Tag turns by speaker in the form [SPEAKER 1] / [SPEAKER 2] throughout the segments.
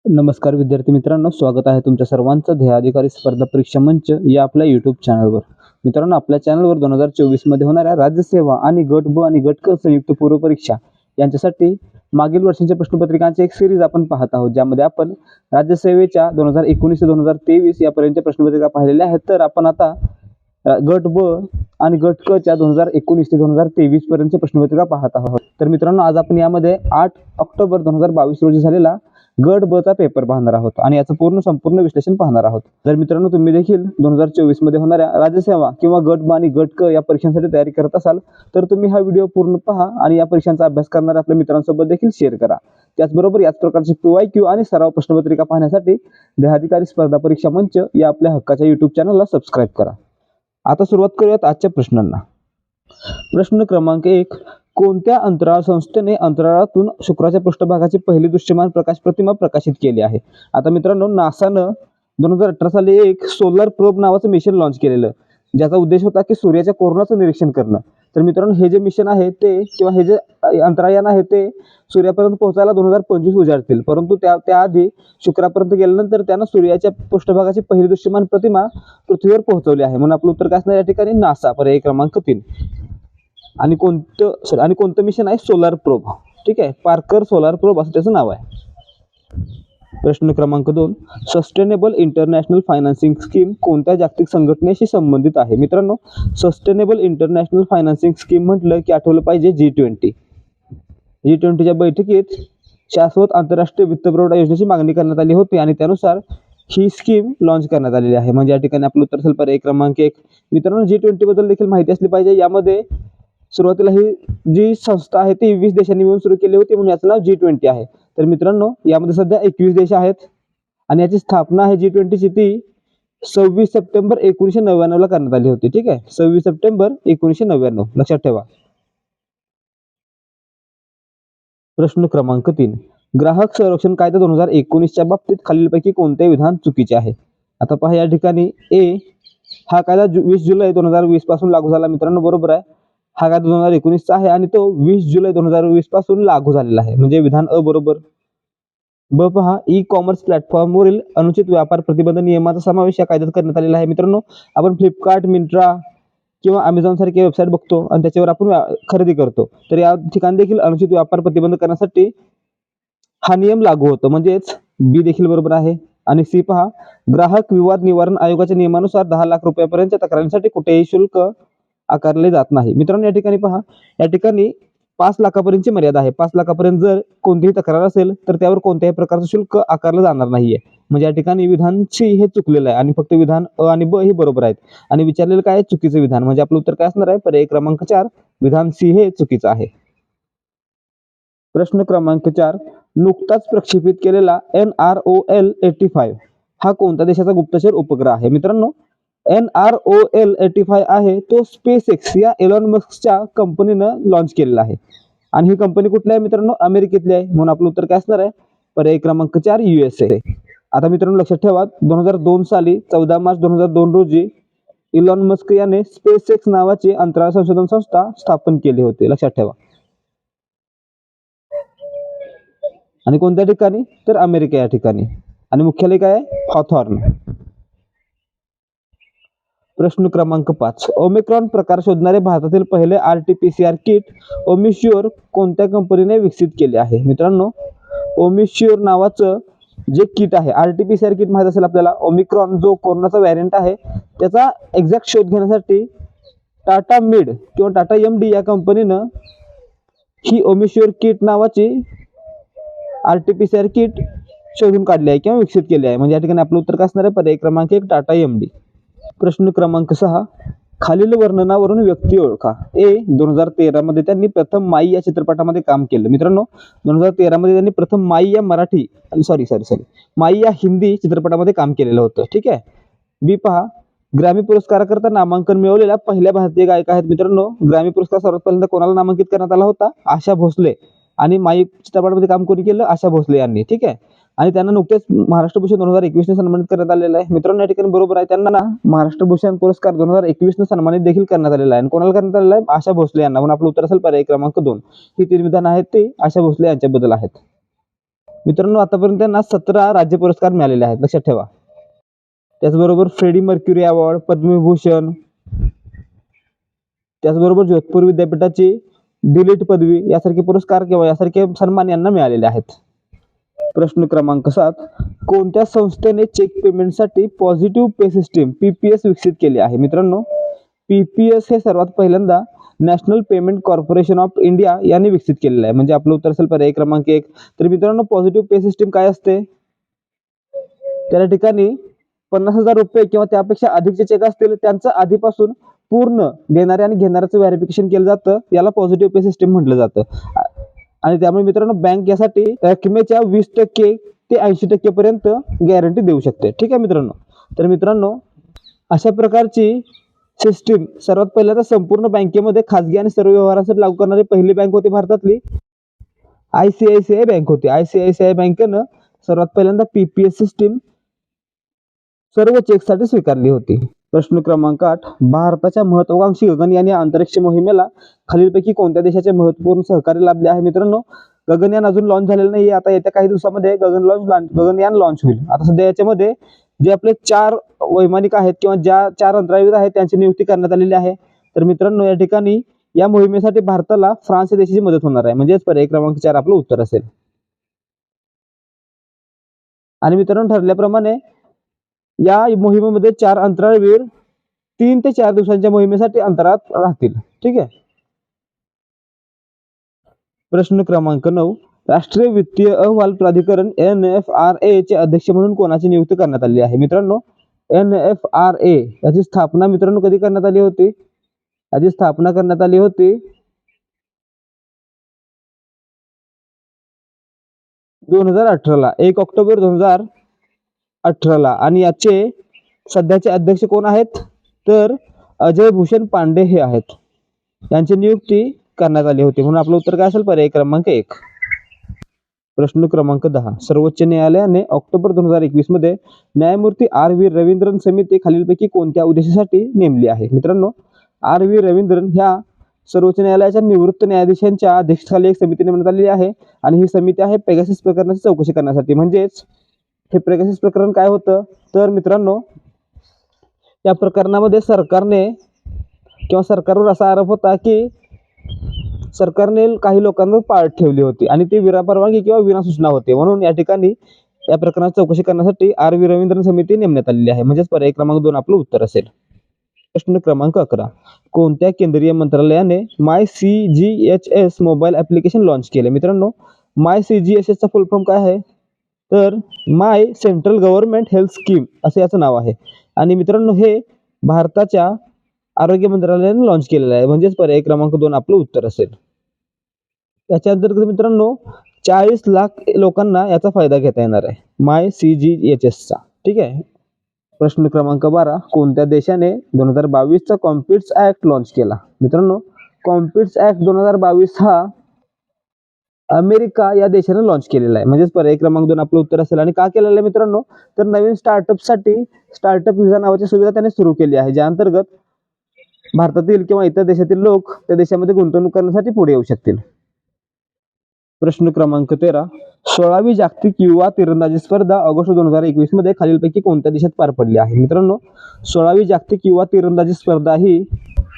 [SPEAKER 1] नमस्कार विद्यार्थी मित्रांनो, स्वागत आहे तुमच्या सर्वांचं ध्येयाधिकारी स्पर्धा परीक्षा मंच या आपल्या यूट्यूब चॅनलवर. मित्रांनो, आपल्या चॅनलवर 2024 मध्ये होणाऱ्या राज्यसेवा आणि गट ब आणि गट क संयुक्त पूर्व परीक्षा यांच्यासाठी मागील वर्षांच्या प्रश्नपत्रिकांची एक सिरीज आपण पाहत आहोत, ज्यामध्ये आपण राज्यसेवेच्या 2019 ते 2023 यापर्यंतच्या प्रश्नपत्रिका पाहिलेल्या आहेत. तर आपण आता गट ब आणि गट क च्या 2019 ते 2023 पर्यंतच्या प्रश्नपत्रिका पाहत आहोत. तर मित्रांनो, आज आपण यामध्ये 8 ऑक्टोबर 2022 रोजी झालेला गट ब चा पेपर पाहणार आहोत आणि याचं संपूर्ण विश्लेषण पाहणार आहोत. जर मित्रांनो तुम्ही देखील 2024 मध्ये होणाऱ्या राज्यसेवा किंवा गट ब आणि गट क या परीक्षांसाठी तयारी करत असाल तर तुम्ही हा व्हिडिओ पूर्ण पहा आणि या परीक्षांचा अभ्यास करणाऱ्या आपल्या मित्रांसोबत देखील शेअर करा. त्याचबरोबर याच प्रकारचे PYQ आणि सराव प्रश्नपत्रिका पाहण्यासाठी ध्येयाधिकारी स्पर्धा परीक्षा मंच या आपल्या हक्काच्या युट्यूब चॅनलला सबस्क्राईब करा. आता सुरुवात करूयात आजच्या प्रश्नांना. प्रश्न क्रमांक 1. कोणत्या अंतराळ संस्थेने अंतराळातून शुक्राच्या पृष्ठभागाची पहिली दृश्यमान प्रकाश प्रतिमा प्रकाशित केली आहे? आता मित्रांनो, नासानं 2018 साली एक सोलर प्रोब नावाचं मिशन लॉन्च केलेलं, ज्याचा उद्देश होता की सूर्याच्या कोरोनाचं निरीक्षण करणं. तर मित्रांनो, हे जे मिशन आहे ते किंवा हे जे अंतराळयान आहे ते सूर्यापर्यंत पोहोचायला 2025 उजाडतील, परंतु त्याआधी शुक्रापर्यंत गेल्यानंतर त्यानं सूर्याच्या पृष्ठभागाची पहिली दृश्यमान प्रतिमा पृथ्वीवर पोहोचवली आहे. म्हणून आपलं उत्तर काय असणार या ठिकाणी? नासा, पर्याय क्रमांक 3. आणि कोणतं मिशन आहे? Solar probe. ठीक आहे, पार्कर सोलार प्रोब असं त्याचं नाव आहे. प्रश्न क्रमांक 2. सस्टेनेबल इंटरनॅशनल फायनान्सिंग स्कीम कोणत्या जागतिक संघटनेशी संबंधित आहे? मित्रांनो, सस्टेनेबल इंटरनॅशनल फायनान्सिंग स्कीम म्हटलं की आठवलं पाहिजे G20च्या बैठकीत शाश्वत आंतरराष्ट्रीय वित्तपुरवठा योजनेची मागणी करण्यात आली होती आणि त्यानुसार ही स्कीम लॉन्च करण्यात आलेली आहे. म्हणजे या ठिकाणी आपलं उत्तर असेल पर्याय क्रमांक 1. मित्रांनो, G20 बद्दल देखील माहिती असली पाहिजे. यामध्ये सुरुवातीला ही जी संस्था आहे ती 20 देशांनी मिळून सुरू केली होती, म्हणून याचं नाव G20 आहे. तर मित्रांनो, यामध्ये सध्या 21 देश आहेत आणि याची स्थापना आहे G20ची ती 26 सप्टेंबर 1999 ला करण्यात आली होती. ठीक आहे, 26 सप्टेंबर 1999 लक्षात ठेवा. प्रश्न क्रमांक 3. ग्राहक संरक्षण कायदा 2019च्या बाबतीत खालीलपैकी कोणते विधान चुकीचे आहे? आता पहा या ठिकाणी ए, हा कायदा 20 जुलै 2020 पासून लागू झाला. मित्रांनो, बरोबर आहे, हा कायदा 2019चा आहे आणि तो 20 जुलै 2020 पासून लागू झालेला आहे, म्हणजे विधान अ बरोबर. ब पहा, ई कॉमर्स प्लॅटफॉर्मवरील अनुचित व्यापार प्रतिबंध नियमाचा समावेश या कायद्यात करण्यात आलेला आहे. मित्रांनो, आपण फ्लिपकार्ट, मिंत्रा किंवा अमेझॉन सारखे वेबसाईट बघतो आणि त्याच्यावर आपण खरेदी करतो, तर या ठिकाणी देखील अनुचित व्यापार प्रतिबंध करण्यासाठी हा नियम लागू होतो, म्हणजेच बी देखील बरोबर आहे. आणि सी पहा, ग्राहक विवाद निवारण आयोगाच्या नियमानुसार 10 लाख रुपयापर्यंतच्या तक्रारींसाठी कुठेही शुल्क आकारले जात नाही. मित्रांनो, या ठिकाणी पहा, या ठिकाणी 5 लाखापर्यंतची मर्यादा आहे. 5 लाखापर्यंत जर कोणतीही तक्रार असेल तर त्यावर कोणत्याही प्रकारचं शुल्क आकारलं जाणार नाहीये. म्हणजे या ठिकाणी विधान सी हे चुकलेलं आहे आणि फक्त विधान अ आणि ब हे बरोबर आहेत. आणि विचारलेलं काय आहे? चुकीचं विधान. म्हणजे आपलं उत्तर काय असणार आहे? पर्याय क्रमांक 4, विधान सी हे चुकीचं आहे. प्रश्न क्रमांक 4. नुकताच प्रक्षेपित केलेला NROL-85 हा कोणत्या देशाचा गुप्तचर उपग्रह आहे? मित्रांनो, NROL-85 आहे तो SpaceX या एलॉन मस्कच्या कंपनीनं लॉन्च केलेला आहे आणि ही कंपनी कुठली आहे मित्रांनो? अमेरिकेतली आहे. म्हणून आपलं उत्तर काय असणार आहे? पर्याय क्रमांक 4, USA. आता मित्रांनो लक्षात ठेवा, 2002 साली 14 मार्च 2002 रोजी इलॉन मस्क याने SpaceX नावाची अंतराळ संशोधन संस्था स्थापन केली होती. लक्षात ठेवा. आणि कोणत्या ठिकाणी? तर अमेरिका या ठिकाणी. आणि मुख्यालय काय आहे? हॉथॉर्न. प्रश्न क्रमांक 5. ओमिक्रॉन प्रकार शोधणारे भारतातील पहिले RT-PCR किट ओमिश्युअर कोणत्या कंपनीने विकसित केले आहे? मित्रांनो, ओमिश्युअर नावाचं जे किट आहे, RT-PCR किट माहित असेल आपल्याला, ओमिक्रॉन जो कोरोनाचा व्हॅरियंट आहे त्याचा एक्झॅक्ट शोध घेण्यासाठी टाटा मेड किंवा टाटा MD या कंपनीनं ही ओमिश्युअर किट नावाची RT-PCR किट शोधून काढली आहे किंवा विकसित केली आहे. म्हणजे या ठिकाणी आपलं उत्तर काय असणार आहे? पर्याय क्रमांक 1, टाटा MD. प्रश्न क्रमांक 6. खालील वर्णनावरून व्यक्ती ओळखा. ए, 2013 मध्ये त्यांनी प्रथम माई या चित्रपटामध्ये काम केलं. मित्रांनो, 2013 मध्ये त्यांनी प्रथम माई या माई या हिंदी चित्रपटामध्ये काम केलेलं होतं. ठीक आहे. बी पहा, ग्रॅमी पुरस्काराकरता नामांकन मिळवलेल्या पहिल्या भारतीय गायिका आहेत. मित्रांनो, ग्रॅमी पुरस्कार सर्वात पहिल्यांदा कोणाला नामांकित करण्यात आला होता? आशा भोसले. आणि माई चित्रपटामध्ये काम कोणी केलं? आशा भोसले यांनी. ठीक आहे. आणि त्यांना नुकतेच महाराष्ट्र भूषण 2021 ने सन्मानित करण्यात आलेलं आहे. मित्रांनो, या ठिकाणी बरोबर आहे, त्यांना महाराष्ट्र भूषण पुरस्कार 2021 ने सन्मानित देखील करण्यात आलेला आहे. आणि कोणाला करण्यात आलेला आहे? आशा भोसले यांना. म्हणून आपलं उत्तर असेल पर्याय क्रमांक 2. ही 3 विधान आहेत ते आशा भोसले यांच्याबद्दल आहेत. मित्रांनो आतापर्यंत त्यांना 17 राज्य पुरस्कार मिळालेले आहेत, लक्षात ठेवा. त्याचबरोबर फ्रेडी मर्क्युरी अवॉर्ड, पद्मविभूषण, त्याचबरोबर जोधपूर विद्यापीठाची डिलीट पदवी यासारखे पुरस्कार किंवा यासारखे सन्मान यांना मिळालेले आहेत. प्रश्न क्रमांक 7, कोणत्या संस्थेने चेक पेमेंटसाठी पॉझिटिव्ह पे सिस्टीम पीपीएस विकसित केले आहे? मित्रांनो पीपीएस हे सर्वात पहिल्यांदा national payment corporation of India यांनी विकसित केलेलं आहे. म्हणजे आपलं उत्तर असेल पर्याय क्रमांक 1. तर मित्रांनो पॉझिटिव्ह पे सिस्टीम काय असते? त्या ठिकाणी 50,000 रुपये किंवा त्यापेक्षा अधिकचे चेक असतील त्यांचं आधीपासून पूर्ण देणारे आणि घेणाऱ्याचं व्हेरिफिकेशन केलं जातं, याला पॉझिटिव्ह पे सिस्टीम म्हटलं जातं. आणि त्यामुळे मित्रांनो बँक यासाठी रकमेच्या 20% ते 80% पर्यंत गॅरंटी देऊ शकते. ठीक आहे मित्रांनो. तर मित्रांनो अशा प्रकारची सिस्टीम सर्वात पहिल्यांदा संपूर्ण बँकेमध्ये खाजगी आणि सर्व व्यवहारांसाठी लागू करणारी पहिली बँक होती भारतातली ICICI बँक होती. ICICI बँकेनं सर्वात पहिल्यांदा पीपीएस सिस्टीम सर्व चेकसाठी स्वीकारली होती. प्रश्न क्रमांक 8, भारताच्या महत्वाकांक्षी गगनयान या अंतरिक्ष मोहिमेला खालीलपैकी कोणत्या देशाचे महत्वपूर्ण सहकार्य लाभले आहे? मित्रांनो गगनयान अजून लॉन्च झालेलं नाही, आता येत्या काही दिवसामध्ये गगनयान लॉन्च होईल. आता सध्या याच्यामध्ये जे आपले 4 वैमानिक आहेत किंवा ज्या 4 अंतराळवीर आहेत त्यांची नियुक्ती करण्यात आलेली आहे. तर मित्रांनो या ठिकाणी या मोहिमेसाठी भारताला फ्रान्स या देशाची मदत होणार आहे. म्हणजेच पर्याय क्रमांक 4 आपलं उत्तर असेल. आणि मित्रांनो ठरल्याप्रमाणे या मोहिमेमध्ये 4 अंतराळवीर 3 ते 4 दिवसांच्या मोहिमेसाठी अंतराळात राहतील. ठीक आहे. प्रश्न क्रमांक 9, राष्ट्रीय वित्तीय अहवाल प्राधिकरण NFRA चे अध्यक्ष म्हणून कोणाची नियुक्ती करण्यात आली आहे? मित्रांनो NFRA याची स्थापना मित्रांनो कधी करण्यात आली होती? याची स्थापना करण्यात आली होती 2018 ला, 1 ऑक्टोबर 2018 ला. आणि याचे सध्याचे अध्यक्ष कोण आहेत? तर अजय भूषण पांडे हे आहेत. यांची नियुक्ती करण्यात आली होती. म्हणून आपलं उत्तर काय असेल? पर्याय क्रमांक 1. प्रश्न क्रमांक 10, सर्वोच्च न्यायालयाने ऑक्टोबर 2021 मध्ये न्यायमूर्ती RV रवींद्रन समिती खालीलपैकी कोणत्या उद्देशासाठी नेमली आहे? मित्रांनो RV रवींद्रन ह्या सर्वोच्च न्यायालयाच्या निवृत्त न्यायाधीशांच्या अध्यक्षतेखाली एक समिती नेमण्यात आलेली आहे. आणि ही समिती आहे पेगासस प्रकरणाची चौकशी करण्यासाठी. म्हणजेच हे पेगासस प्रकरण काय होतं? तर मित्रांनो या प्रकरणामध्ये सरकारने किंवा सरकारवर असा आरोप होता की सरकारने काही लोकांवर पाळत ठेवली होती आणि ती विनापरवानगी किंवा विना सूचना होते. म्हणून या ठिकाणी या प्रकरणाची चौकशी करण्यासाठी RV रवींद्रन समिती नेमण्यात आलेली आहे. म्हणजेच पर्याय क्रमांक 2 आपलं उत्तर असेल. प्रश्न क्रमांक 11, कोणत्या केंद्रीय मंत्रालयाने MyCGHS मोबाईल ऍप्लिकेशन लॉन्च केले? मित्रांनो MyCGHS चा फुल फॉर्म काय आहे? तर माय सेंट्रल गव्हर्नमेंट हेल्थ स्कीम असं याचं नाव आहे. आणि मित्रांनो हे भारताच्या आरोग्य मंत्रालयाने लॉन्च केलेलं आहे. म्हणजेच पर्याय क्रमांक 2 आपलं उत्तर असेल. याच्या अंतर्गत मित्रांनो 40 लाख लोकांना याचा फायदा घेता येणार आहे MyCGHS चा. ठीक आहे. प्रश्न क्रमांक 12, कोणत्या देशाने 2022 चा कॉम्पिट्स ऍक्ट लॉन्च केला? मित्रांनो कॉम्पिट्स ऍक्ट 2022 हा अमेरिका या देशाने लॉन्च केलेला आहे. म्हणजेच पर्याय क्रमांक 2 आपलं उत्तर असेल. आणि का केलेलं आहे मित्रांनो? तर नवीन स्टार्टअपसाठी स्टार्टअप व्हिसा नावाची सुविधा त्याने सुरू केली आहे, ज्या अंतर्गत भारतातील किंवा इतर देशातील लोक त्या देशामध्ये गुंतवणूक करण्यासाठी पुढे येऊ शकतील. प्रश्न क्रमांक 13, 16वी जागतिक युवा तिरंदाजी स्पर्धा ऑगस्ट 2021 मध्ये खालीलपैकी कोणत्या देशात पार पडली आहे? मित्रांनो 16वी जागतिक युवा तिरंदाजी स्पर्धा ही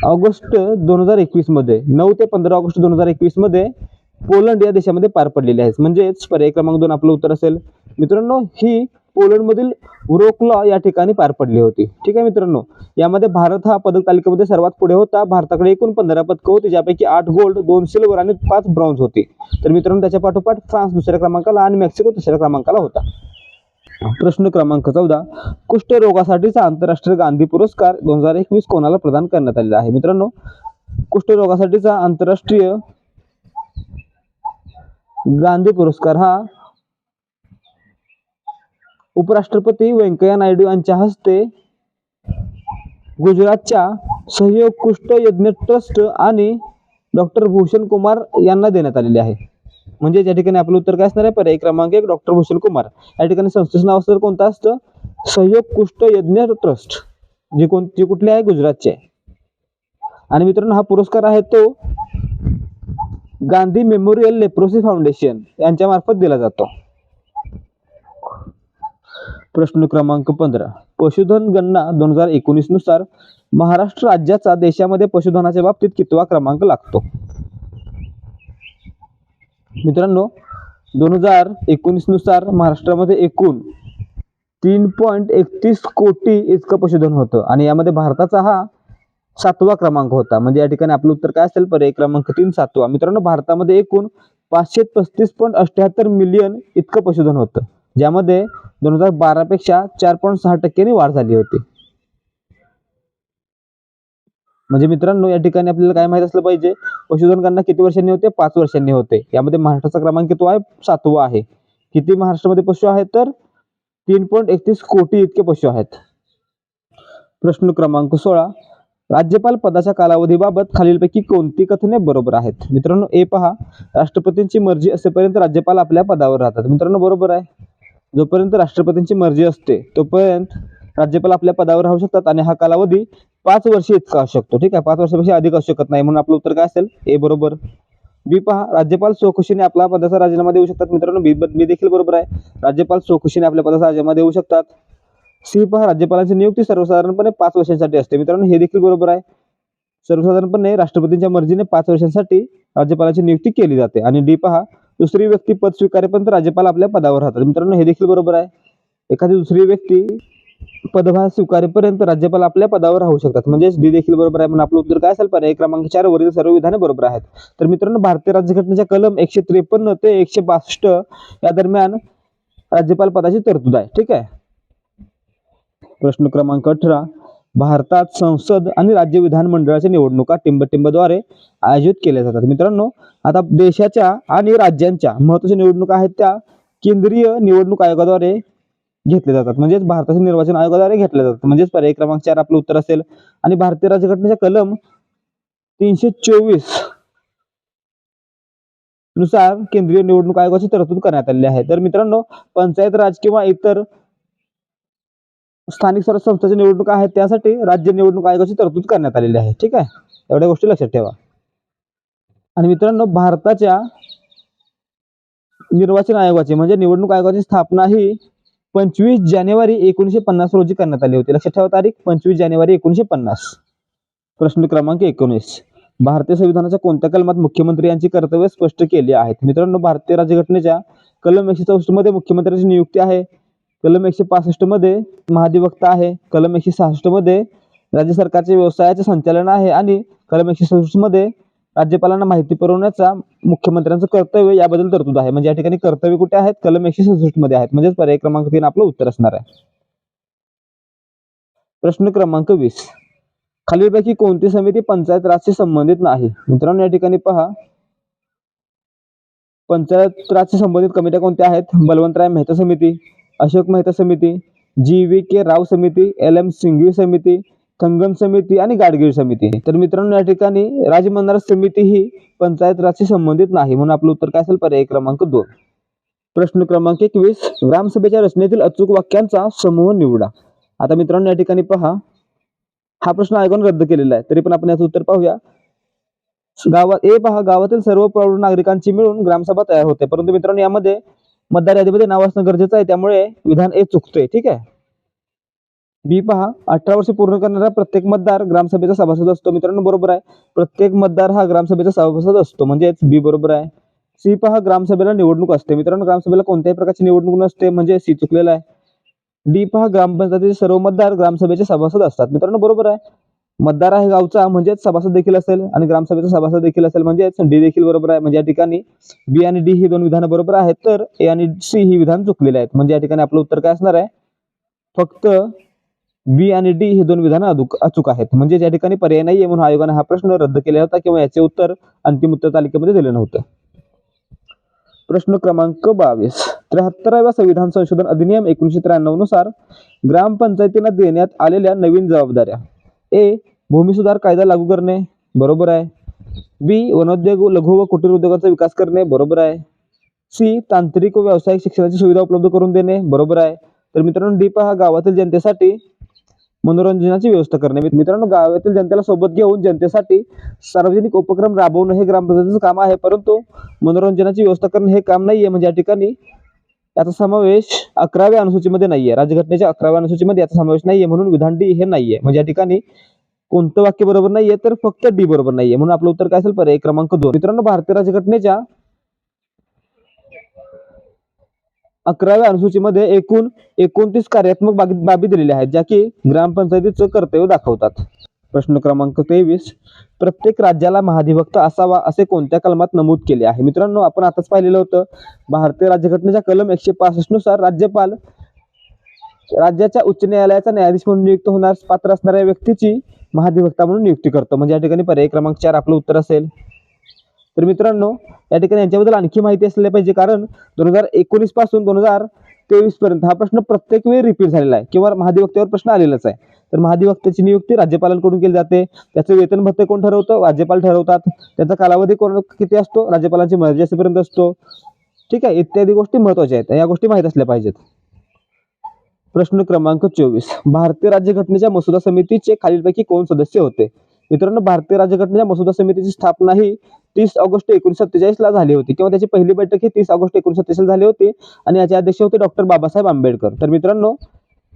[SPEAKER 1] ऑगस्ट 2021 मध्ये 9 ते 15 ऑगस्ट 2021 मध्ये पोलंड या देशामध्ये पार पडलेली आहे. म्हणजेच पर्याय क्रमांक 2 आपलं उत्तर असेल. मित्रांनो ही पोलंड मधील व्रोक्लाव या ठिकाणी पार पडली होती. ठीक आहे मित्रांनो. यामध्ये भारत हा पदक तालिकेमध्ये सर्वात पुढे होता. भारताकडे एकूण 15 पदकं होती, ज्यापैकी 8 गोल्ड, 2 सिल्वर आणि 5 ब्रॉन्झ होती. तर मित्रांनो त्याच्या पाठोपाठ फ्रान्स दुसऱ्या क्रमांकाला आणि मेक्सिको तिसऱ्या क्रमांकाला होता. प्रश्न क्रमांक 14, कुष्ठरोगासाठीचा आंतरराष्ट्रीय गांधी पुरस्कार 2021 कोणाला प्रदान करण्यात आलेला आहे? मित्रांनो कुष्ठरोगासाठीचा आंतरराष्ट्रीय गांधी पुरस्कार हा उपराष्ट्रपती व्यंकय्या नायडू यांच्या हस्ते गुजरातच्या सहयोग कुष्ठ यज्ञ ट्रस्ट आणि डॉक्टर भूषण कुमार यांना देण्यात आलेले आहे. म्हणजे या ठिकाणी आपलं उत्तर काय असणार आहे? पर्याय क्रमांक 1 डॉक्टर भूषण कुमार. या ठिकाणी संस्थेचं नाव असतं कोणतं असतं? सहयोग कुष्ठ यज्ञ ट्रस्ट, जे कुठले आहे? गुजरातचे आहे. आणि मित्रांनो हा पुरस्कार आहे तो गांधी मेमोरियल लेप्रोसी फाउंडेशन यांच्या मार्फत दिला जातो. प्रश्न क्रमांक 15. पशुधन गणना 2019 नुसार महाराष्ट्र राज्याचा देशामध्ये पशुधनाच्या बाबतीत कितवा क्रमांक लागतो? मित्रांनो, 2019 नुसार महाराष्ट्रामध्ये एकूण 3.31 कोटी इतकं पशुधन होतं आणि यामध्ये भारताचा हा 7वा क्रमांक होता. म्हणजे या ठिकाणी आपलं उत्तर काय असेल? पर्याय क्रमांक 3 7वा. मित्रांनो, भारतामध्ये एकूण 535.78 मिलियन इतकं पशुधन होतं, ज्यामध्ये 2012 पेक्षा 4.6% वाढ झाली होती. म्हणजे मित्रांनो, या ठिकाणी आपल्याला काय माहित असलं पाहिजे? पशुधन गणना किती वर्षांनी होते? 5 वर्षांनी होते. यामध्ये महाराष्ट्राचा क्रमांक किती आहे? 7वा आहे. किती महाराष्ट्रामध्ये पशु आहेत? तर 3.31 कोटी इतके पशु आहेत. प्रश्न क्रमांक 16. राज्यपाल पदाच्या कालावधीबाबत खालीलपैकी कोणती कथने बरोबर आहेत? मित्रांनो, ए पहा, राष्ट्रपतींची मर्जी असेपर्यंत राज्यपाल आपल्या पदावर राहतात. मित्रांनो, बरोबर आहे. जोपर्यंत राष्ट्रपतींची मर्जी असते तोपर्यंत राज्यपाल आपल्या पदावर राहू शकतात आणि हा कालावधी 5 वर्ष इतका असू शकतो. ठीक आहे, 5 वर्षापेक्षा अधिक असू शकत नाही. म्हणून आपलं उत्तर काय असेल? ए बरोबर. बी पहा, राज्यपाल स्वखुशीने आपला पदाचा राजीनामा देऊ शकतात. मित्रांनो, बी देखील बरोबर आहे. राज्यपाल स्वखुशीने आपल्या पदाचा राजीनामा देऊ शकतात. सी पहा, राज्यपालांची नियुक्ती सर्वसाधारणपणे 5 वर्षांसाठी असते. मित्रांनो, हे देखील बरोबर आहे. सर्वसाधारणपणे राष्ट्रपतींच्या मर्जीने 5 वर्षांसाठी राज्यपालाची नियुक्ती केली जाते. आणि डी पहा, दुसरी व्यक्ती पद स्वीकारेपर्यंत राज्यपाल आपल्या पदावर राहतात. मित्रांनो, हे देखील बरोबर आहे. एखादी दुसरी व्यक्ती पदभार स्वीकारेपर्यंत राज्यपाल आपल्या पदावर राहू शकतात. म्हणजे डी देखील बरोबर आहे. म्हणून आपलं उत्तर काय असेल? पर्याय क्रमांक 4 वरील सर्व विधाने बरोबर आहेत. तर मित्रांनो, भारतीय राज्यघटनेच्या कलम 153 ते 162 या दरम्यान राज्यपाल पदाची तरतूद आहे. ठीक आहे. प्रश्न क्रमांक 18. भारतात संसद आणि राज्य विधानमंडळाच्या निवडणुका टिंबटिंबद्वारे आयोजित केल्या जातात. मित्रांनो, आता देशाच्या आणि राज्यांच्या महत्त्वाच्या निवडणुका आहेत त्या केंद्रीय निवडणूक आयोगाद्वारे घेतले जातात. म्हणजेच भारताच्या निर्वाचन आयोगाद्वारे घेतले जातात. म्हणजेच पर्याय क्रमांक 4 आपलं उत्तर असेल. आणि भारतीय राज्यघटनेच्या कलम 324 नुसार केंद्रीय निवडणूक आयोगाची तरतूद करण्यात आलेली आहे. तर मित्रांनो, पंचायत राज किंवा इतर स्थानिक स्वराज्य संस्थांच्या निवडणुका आहेत त्यासाठी राज्य निवडणूक आयोगाची तरतूद करण्यात आलेली आहे. ठीक आहे, एवढ्या गोष्टी लक्षात ठेवा. आणि मित्रांनो, भारताच्या निर्वाचन आयोगाची म्हणजे निवडणूक आयोगाची स्थापना ही 25 जानेवारी 1950 रोजी करण्यात आली होती. लक्षात ठेवा तारीख, 25 जानेवारी 1950. प्रश्न क्रमांक 19. भारतीय संविधानाच्या कोणत्या कलमात मुख्यमंत्री यांची कर्तव्य स्पष्ट केली आहेत? मित्रांनो, भारतीय राज्यघटनेच्या कलम 164 मध्ये मुख्यमंत्र्यांची नियुक्ती आहे. कलम 165 मध्ये महाधिवक्ता आहे. कलम 166 मध्ये राज्य सरकारच्या व्यवसायाचे संचालन आहे आणि कलम 167 मध्ये राज्यपालांना माहिती पुरवण्याचा मुख्यमंत्र्यांचं कर्तव्य याबद्दल तरतूद आहे. म्हणजे या ठिकाणी कर्तव्य कुठे आहेत? कलम 167 मध्ये आहेत. म्हणजेच पर्याय क्रमांक 3 आपलं उत्तर असणार आहे. प्रश्न क्रमांक 20. खालीलपैकी कोणती समिती पंचायत राजशी संबंधित नाही? मित्रांनो, या ठिकाणी पहा, पंचायत राजशी संबंधित कमिट्या कोणत्या आहेत? बलवंतराय मेहता समिती, अशोक मेहता समिती, GVK राव समिती, LM सिंघवी समिती, थंगम समिती आणि गाडगीळ समिती. तर मित्रांनो, या ठिकाणी राजमंदार समिती ही पंचायत राजशी संबंधित नाही. म्हणून आपलं उत्तर काय असेल? पर्याय क्रमांक 2. प्रश्न क्रमांक 21. ग्रामसभेच्या रचनेतील अचूक वाक्यांचा समूह निवडा. आता मित्रांनो, या ठिकाणी पहा, हा प्रश्न आयोगाने रद्द केलेला आहे. तरी पण आपण याचं उत्तर पाहूया. गावातील सर्व प्रौढ नागरिकांची मिळून ग्रामसभा तयार होते. परंतु मित्रांनो, यामध्ये मतदार यादीमध्ये नाव असणं गरजेचं आहे, त्यामुळे विधान ए चुकतोय. ठीक आहे. बी पहा, 18 वर्ष पूर्ण करणारा प्रत्येक मतदार ग्रामसभेचा सभासद असतो. मित्रांनो, बरोबर आहे. प्रत्येक मतदार हा ग्रामसभेचा सभासद असतो. म्हणजेच बी बरोबर आहे. सी पहा, ग्रामसभेला निवडणूक असते. मित्रांनो, ग्रामसभेला कोणत्याही प्रकारची निवडणूक नसते. म्हणजे सी चुकलेला आहे. डी पहा, ग्रामपंचायतीचे सर्व मतदार ग्रामसभेचे सभासद असतात. मित्रांनो, बरोबर आहे. मतदार आहे गावचा म्हणजेच सभासद देखील असेल आणि ग्रामसभेचा सभासद देखील असेल, म्हणजेच डी देखील बरोबर आहे. म्हणजे या ठिकाणी बी आणि डी ही दोन विधानं बरोबर आहेत, तर ए आणि सी ही विधान चुकलेले आहेत. म्हणजे या ठिकाणी आपलं उत्तर काय असणार आहे? फक्त बी आणि डी ही दोन विधानं अचूक आहेत. म्हणजे या ठिकाणी पर्याय नाहीये, म्हणून आयोगाने हा प्रश्न रद्द केला होता किंवा याचे उत्तर अंतिम उत्तर तालिकेमध्ये दिले नव्हतं. प्रश्न क्रमांक 22. 73व्या संविधान संशोधन अधिनियम 1993 नुसार ग्रामपंचायतींना देण्यात आलेल्या नवीन जबाबदाऱ्या. ए. भूमी सुधार कायदा लागू करणे, बरोबर आहे. बी. वनोद्योग, लघु व कुटीर उद्योगांचा विकास करणे, बरोबर आहे. सी. तांत्रिक व व्यावसायिक शिक्षणाची सुविधा उपलब्ध करून देणे, बरोबर आहे. तर मित्रांनो, डी पहा, गावातील जनतेसाठी मनोरंजनाची व्यवस्था करणे. मित्रांनो, गावातील जनतेला सोबत घेऊन जनतेसाठी सार्वजनिक उपक्रम राबवणं हे ग्रामपंचायतीचं काम आहे, परंतु मनोरंजनाची व्यवस्था करणं हे काम नाहीये. म्हणजे या ठिकाणी याचा समावेश 11व्या अनुसूचीमध्ये नाहीये, राज्यघटनेच्या 11व्या अनुसूचीमध्ये याचा समावेश नाहीये, म्हणून विधान डी हे नाहीये. म्हणजे या ठिकाणी कोणतं वाक्य बरोबर नाहीये, तर फक्त डी बरोबर नाहीये, म्हणून आपलं उत्तर काय असेल, पर्याय क्रमांक 2. मित्रांनो, भारतीय राज्यघटनेच्या 11व्या अनुसूचीमध्ये एकूण 29 कार्यात्मक बाबी दिलेल्या आहेत, ज्या की ग्रामपंचायतीचं कर्तव्य दाखवतात. प्रश्न क्रमांक 23, प्रत्येक राज्याला महाधिवक्ता असावा असे कोणत्या कलमात नमूद केले आहे? मित्रांनो, आपण आताच पाहिलेलं होतं, भारतीय राज्यघटनेच्या कलम 165 नुसार राज्यपाल राज्याच्या उच्च न्यायालयाचा न्यायाधीश म्हणून नियुक्त होण्यास पात्र असणाऱ्या व्यक्तीची महाधिवक्ता म्हणून नियुक्ती करतो. म्हणजे या ठिकाणी पर्याय क्रमांक 4 आपलं उत्तर असेल. तर मित्रांनो, या ठिकाणी यांच्याबद्दल आणखी माहिती असली पाहिजे, कारण 2019 पासून 2023 पर्यंत हा प्रश्न प्रत्येक वेळी रिपीट झालेला आहे किंवा महाधिवक्त्यावर प्रश्न आलेलाच आहे. तर महाधिवक्त्याची नियुक्ती राज्यपालांकडून केली जाते. त्याचे वेतन भत्ते कोण ठरवतं? राज्यपाल ठरवतात. त्याचा कालावधी किती असतो? राज्यपालांची मर्जी असेपर्यंत असतो. ठीक आहे, इत्यादी गोष्टी महत्त्वाच्या आहेत, या गोष्टी माहीत असल्या पाहिजेत. प्रश्न क्रमांक 24, भारतीय राज्यघटनेच्या मसुदा समितीचे खालीलपैकी कोण सदस्य होते? मित्रांनो, भारतीय राज्यघटनेच्या मसुदा समितीची स्थापना ही 30 ऑगस्ट 1947 ला झाली होती, किंवा त्याची पहिली बैठक ही 30 ऑगस्ट 1947 झाली होती, आणि याचे अध्यक्ष होते डॉक्टर बाबासाहेब आंबेडकर. तर मित्रांनो,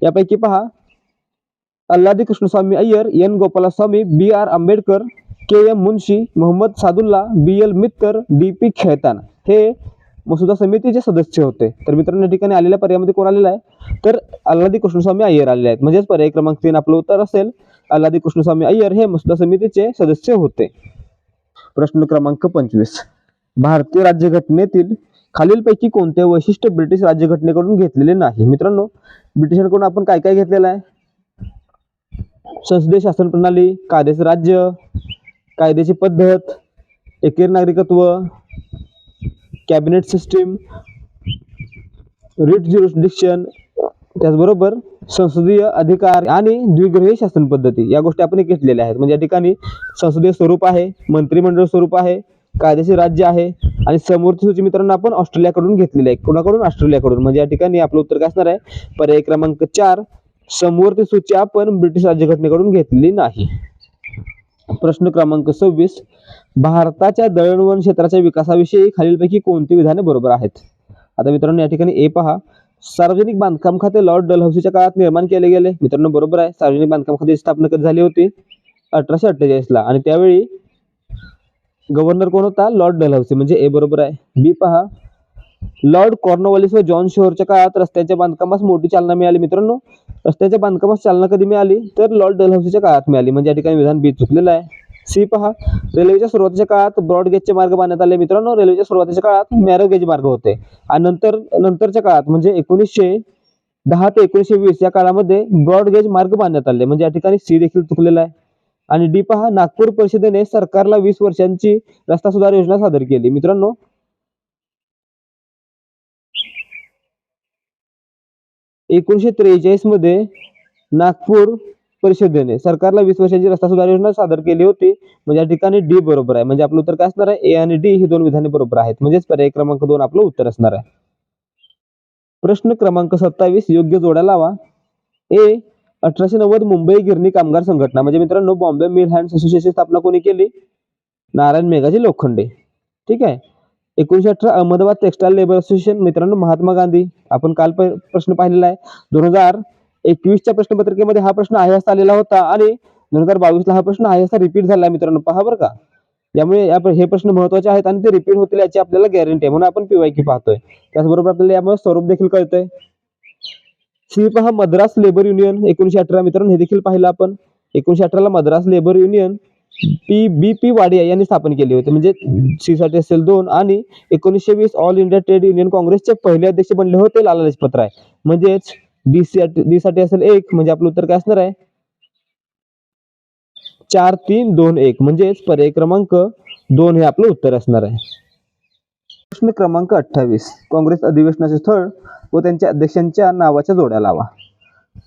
[SPEAKER 1] यापैकी पहा, अल्लादी कृष्णस्वामी अय्यर, एन गोपालस्वामी, बी आर आंबेडकर, के एम मुन्शी, मोहम्मद सादुल्ला, बी एल मित्तर, डी पी खेतान हे मसुदा समितीचे सदस्य होते. तर मित्रांनो, या ठिकाणी आलेल्या पर्यायामध्ये कोण आलेला आहे? तर अल्लादी कृष्णस्वामी अय्यर आलेले आहेत. म्हणजेच पर्याय क्रमांक 3 आपलं उत्तर असेल. अल्लादी कृष्णस्वामी अय्यर हे मसुदा समितीचे सदस्य होते. प्रश्न क्रमांक 25, भारतीय राज्यघटनेतील खालीलपैकी कोणते वैशिष्ट्य ब्रिटिश राज्यघटनेकडून घेतलेले नाही? मित्रांनो, ब्रिटिशांकडून आपण काय काय घेतलेलं आहे? संसदीय शासन प्रणाली, कायद्याचे राज्य, कायद्याची पद्धत, एकेरी नागरिकत्व, कॅबिनेट सिस्टीम, रिट ज्युरिस्डिक्शन, त्याचबरोबर संसदीय अधिकार आणि द्विगृही शासन पद्धती, या गोष्टी आपण घेतलेल्या आहेत. म्हणजे या ठिकाणी संसदीय स्वरूप आहे, मंत्रिमंडळ स्वरूप आहे, कायदेशीर राज्य आहे, आणि समवर्ती सूची मित्रांनो आपण ऑस्ट्रेलियाकडून घेतलेली आहे. कोणाकडून? ऑस्ट्रेलियाकडून. म्हणजे या ठिकाणी आपलं उत्तर काय असणार आहे? पर्याय क्रमांक 4, समवर्ती सूची आपण ब्रिटिश राज्यघटनेकडून घेतलेली नाही. प्रश्न क्रमांक 26, भारताच्या दळणवळण क्षेत्राच्या विकासाविषयी खालीलपैकी कोणती विधाने बरोबर आहेत? आता मित्रांनो, या ठिकाणी ए पहा, सार्वजनिक बांधकाम खाते लॉर्ड डलहौसीच्या काळात निर्माण केले गेले. मित्रांनो, बरोबर आहे. सार्वजनिक बांधकाम खात्याची स्थापना कधी झाली होती? 1848 ला, आणि त्यावेळी गव्हर्नर कोण होता? Lord Dalhousie. म्हणजे ए बरोबर आहे. बी पहा, लॉर्ड कॉर्नवॉलिस व जॉन शोरच्या काळात रस्त्यांच्या बांधकामास मोठी चालना मिळाली. मित्रांनो, रस्त्याच्या बांधकामास चालना कधी मिळाली? तर लॉर्ड डलहौसीच्या काळात मिळाली. म्हणजे या ठिकाणी विधान बी चुकलेलं आहे. सी पहा, रेल्वेच्या सुरुवातीच्या काळात ब्रॉड गेजचे मार्ग बांधण्यात आले. मित्रांनो, रेल्वेच्या सुरुवातीच्या काळात नॅरो गेज मार्ग होते, आणि नंतरच्या काळात म्हणजे 1910 ते 1920 या काळामध्ये ब्रॉड गेज मार्ग बांधण्यात आले. म्हणजे या ठिकाणी सी देखील चुकलेला आहे. आणि डी पहा, नागपूर परिषदेने सरकारला 20 वर्षांची रस्ता सुधार योजना सादर केली. मित्रांनो, 1943 मध्ये नागपूर परिषदेने सरकारला 20 वर्षांची रस्ता सुधार योजना सादर केली होती. म्हणजे या ठिकाणी डी बरोबर आहे. म्हणजे आपलं उत्तर काय असणार आहे? ए आणि डी ही दोन विधाने बरोबर आहेत. म्हणजेच पर्याय क्रमांक 2 आपलं उत्तर असणार आहे. प्रश्न क्रमांक 27, योग्य जोड्या लावा. ए, 1890 मुंबई गिरणी कामगार संघटना. म्हणजे मित्रांनो, बॉम्बे मिल हँड्स असोसिएशन स्थापना कोणी केली? नारायण मेघाजी लोखंडे. ठीक आहे. 1918 अहमदाबाद टेक्सटाईल लेबर असोसिएशन. मित्रांनो, महात्मा गांधी. आपण काल प्रश्न पाहिलेला आहे. 2021च्या प्रश्नपत्रिकेमध्ये हा प्रश्न आहे असा आलेला होता, आणि 2022 ला हा प्रश्न आहे असा रिपीट झाला. मित्रांनो, पहा बरं का, यामुळे हे प्रश्न महत्त्वाचे आहेत आणि ते रिपीट होतील याची आपल्याला गॅरंटी आहे, म्हणून आपण पीवायक्यू पाहतोय. त्याचबरोबर आपल्याला यामुळे स्वरूप देखील कळतंय. सी पहा, मद्रास लेबर युनियन 1918. मित्रांनो, हे देखील पाहिलं आपण. 1918 ला मद्रास लेबर युनियन बी पी वाडिया यांनी स्थापन केली होती. म्हणजे सी साठी असेल 2, आणि 1920 ऑल इंडिया ट्रेड युनियन काँग्रेसचे पहिले अध्यक्ष बनले होते लाला लजपत राय. म्हणजेच डी साठी असेल 1. म्हणजे आपलं उत्तर काय असणार आहे? 4, 3, 2, 1. म्हणजेच पर्याय क्रमांक 2 हे आपलं उत्तर असणार आहे. प्रश्न क्रमांक 28, काँग्रेस अधिवेशनाचे स्थळ व त्यांच्या अध्यक्षांच्या नावाच्या जोड्या लावा.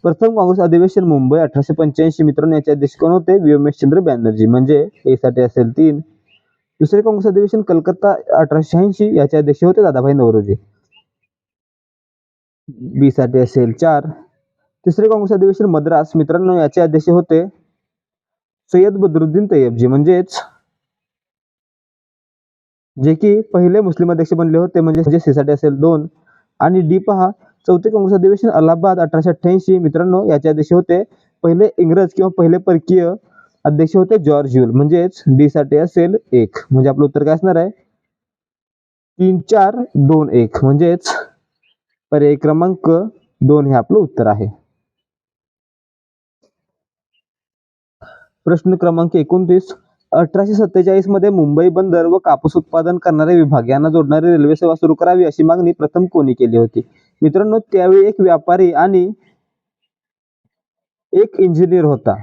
[SPEAKER 1] प्रथम काँग्रेस अधिवेशन मुंबई 1885. मित्रांनो, याचे अध्यक्ष कोण होते? व्योमेशचंद्र बॅनर्जी. म्हणजे ए साठी असेल 3. दुसरे काँग्रेस अधिवेशन कलकत्ता 1886. याचे अध्यक्ष होते दादाभाई नौरोजी. बी साठी असेल 4. तिसरे काँग्रेस अधिवेशन मद्रास. मित्रांनो, याचे अध्यक्ष होते सय्यद बद्रुद्दीन तय्यबजी. म्हणजेच जे की पहिले मुस्लिम अध्यक्ष बनले होते. म्हणजे सी साठी असेल 2. आणि डी पहा, चौथे काँग्रेस अधिवेशन अलाहाबाद 1888. मित्रांनो याचे अध्यक्ष होते पहिले इंग्रज किंवा पहिले परकीय अध्यक्ष होते जॉर्ज ह्यूल. म्हणजेच डी साठी असेल 1. म्हणजे आपलं उत्तर काय असणार आहे 3 4 2 1. म्हणजेच पर्याय क्रमांक 2 हे आपलं उत्तर आहे. प्रश्न क्रमांक 29. 1847 मध्ये मुंबई बंदर व कापूस उत्पादन करणारे विभाग यांना जोडणारी रेल्वे सेवा सुरू करावी अशी मागणी प्रथम कोणी केली होती? मित्रांनो त्यावेळी एक व्यापारी आणि एक इंजिनियर होता,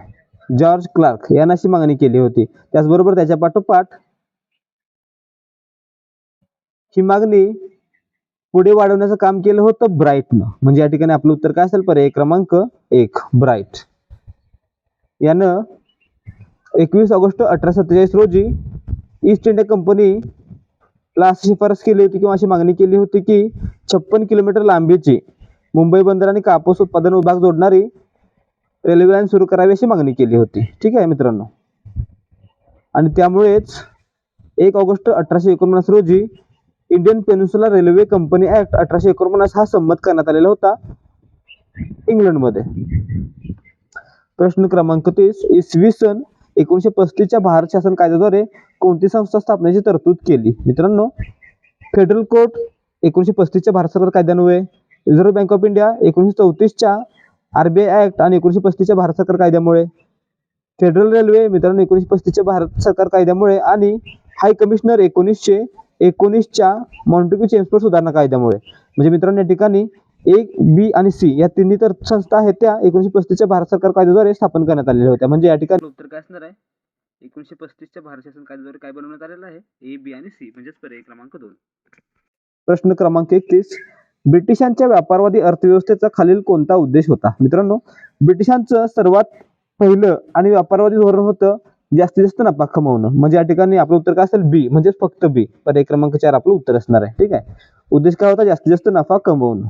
[SPEAKER 1] जॉर्ज क्लार्क यांना अशी मागणी केली होती. त्याचबरोबर त्याच्या पाठोपाठ ही मागणी पुढे वाढवण्याचं काम केलं होतं ब्राईटनं. म्हणजे या ठिकाणी आपलं उत्तर काय असेल पर्याय क्रमांक 1 ब्राईट. यानं 21 ऑगस्ट 1847 रोजी ईस्ट इंडिया कंपनीला अशी शिफारस केली होती किंवा अशी मागणी केली होती की 56 किलोमीटर लांबीची मुंबई बंदर आणि कापूस उत्पादन विभाग जोडणारी रेल्वे लाईन सुरू करावी अशी मागणी केली होती. ठीक आहे मित्रांनो. आणि त्यामुळेच 1 ऑगस्ट 1849 रोजी Indian peninsula railway company act 1849 हा संमत करण्यात आलेला होता इंग्लंडमध्ये. प्रश्न क्रमांक 30. इसवी सन 1935च्या भारत शासन कायद्याद्वारे कोणती संस्था स्थापनेची तरतूद केली? मित्रांनो फेडरल कोर्ट 1935च्या भारत सरकार कायद्यान्वये, रिझर्व्ह बँक ऑफ इंडिया 1934च्या आरबीआय ऍक्ट आणि 1935च्या भारत सरकार कायद्यामुळे, फेडरल रेल्वे मित्रांनो 1935च्या भारत सरकार कायद्यामुळे आणि हाय कमिशनर 1919च्या मॉन्टेग्यू चेम्सफोर्ड सुधारणा कायद्यामुळे. म्हणजे मित्रांनो या ठिकाणी एक बी आणि सी या तिन्ही तर संस्था आहेत त्या 1935च्या भारत सरकार कायद्याद्वारे स्थापन करण्यात आलेल्या होत्या. म्हणजे या ठिकाणी उत्तर काय असणार आहे 1935च्या भारत शासन कायद्याद्वारे काय बनवण्यात आलेलं आहे ए बी आणि सी. म्हणजेच पर्याय क्रमांक 2. प्रश्न क्रमांक 31. ब्रिटिशांच्या व्यापारवादी अर्थव्यवस्थेचा खालील कोणता उद्देश होता? मित्रांनो ब्रिटिशांचं सर्वात पहिलं आणि व्यापारवादी धोरण होतं जास्तीत जास्त नफा कमवणं. म्हणजे या ठिकाणी आपलं उत्तर काय असेल बी. म्हणजेच फक्त बी. पर्याय क्रमांक 4 आपलं उत्तर असणार आहे. ठीक आहे. उद्देश काय होता जास्तीत जास्त नफा कमवणं.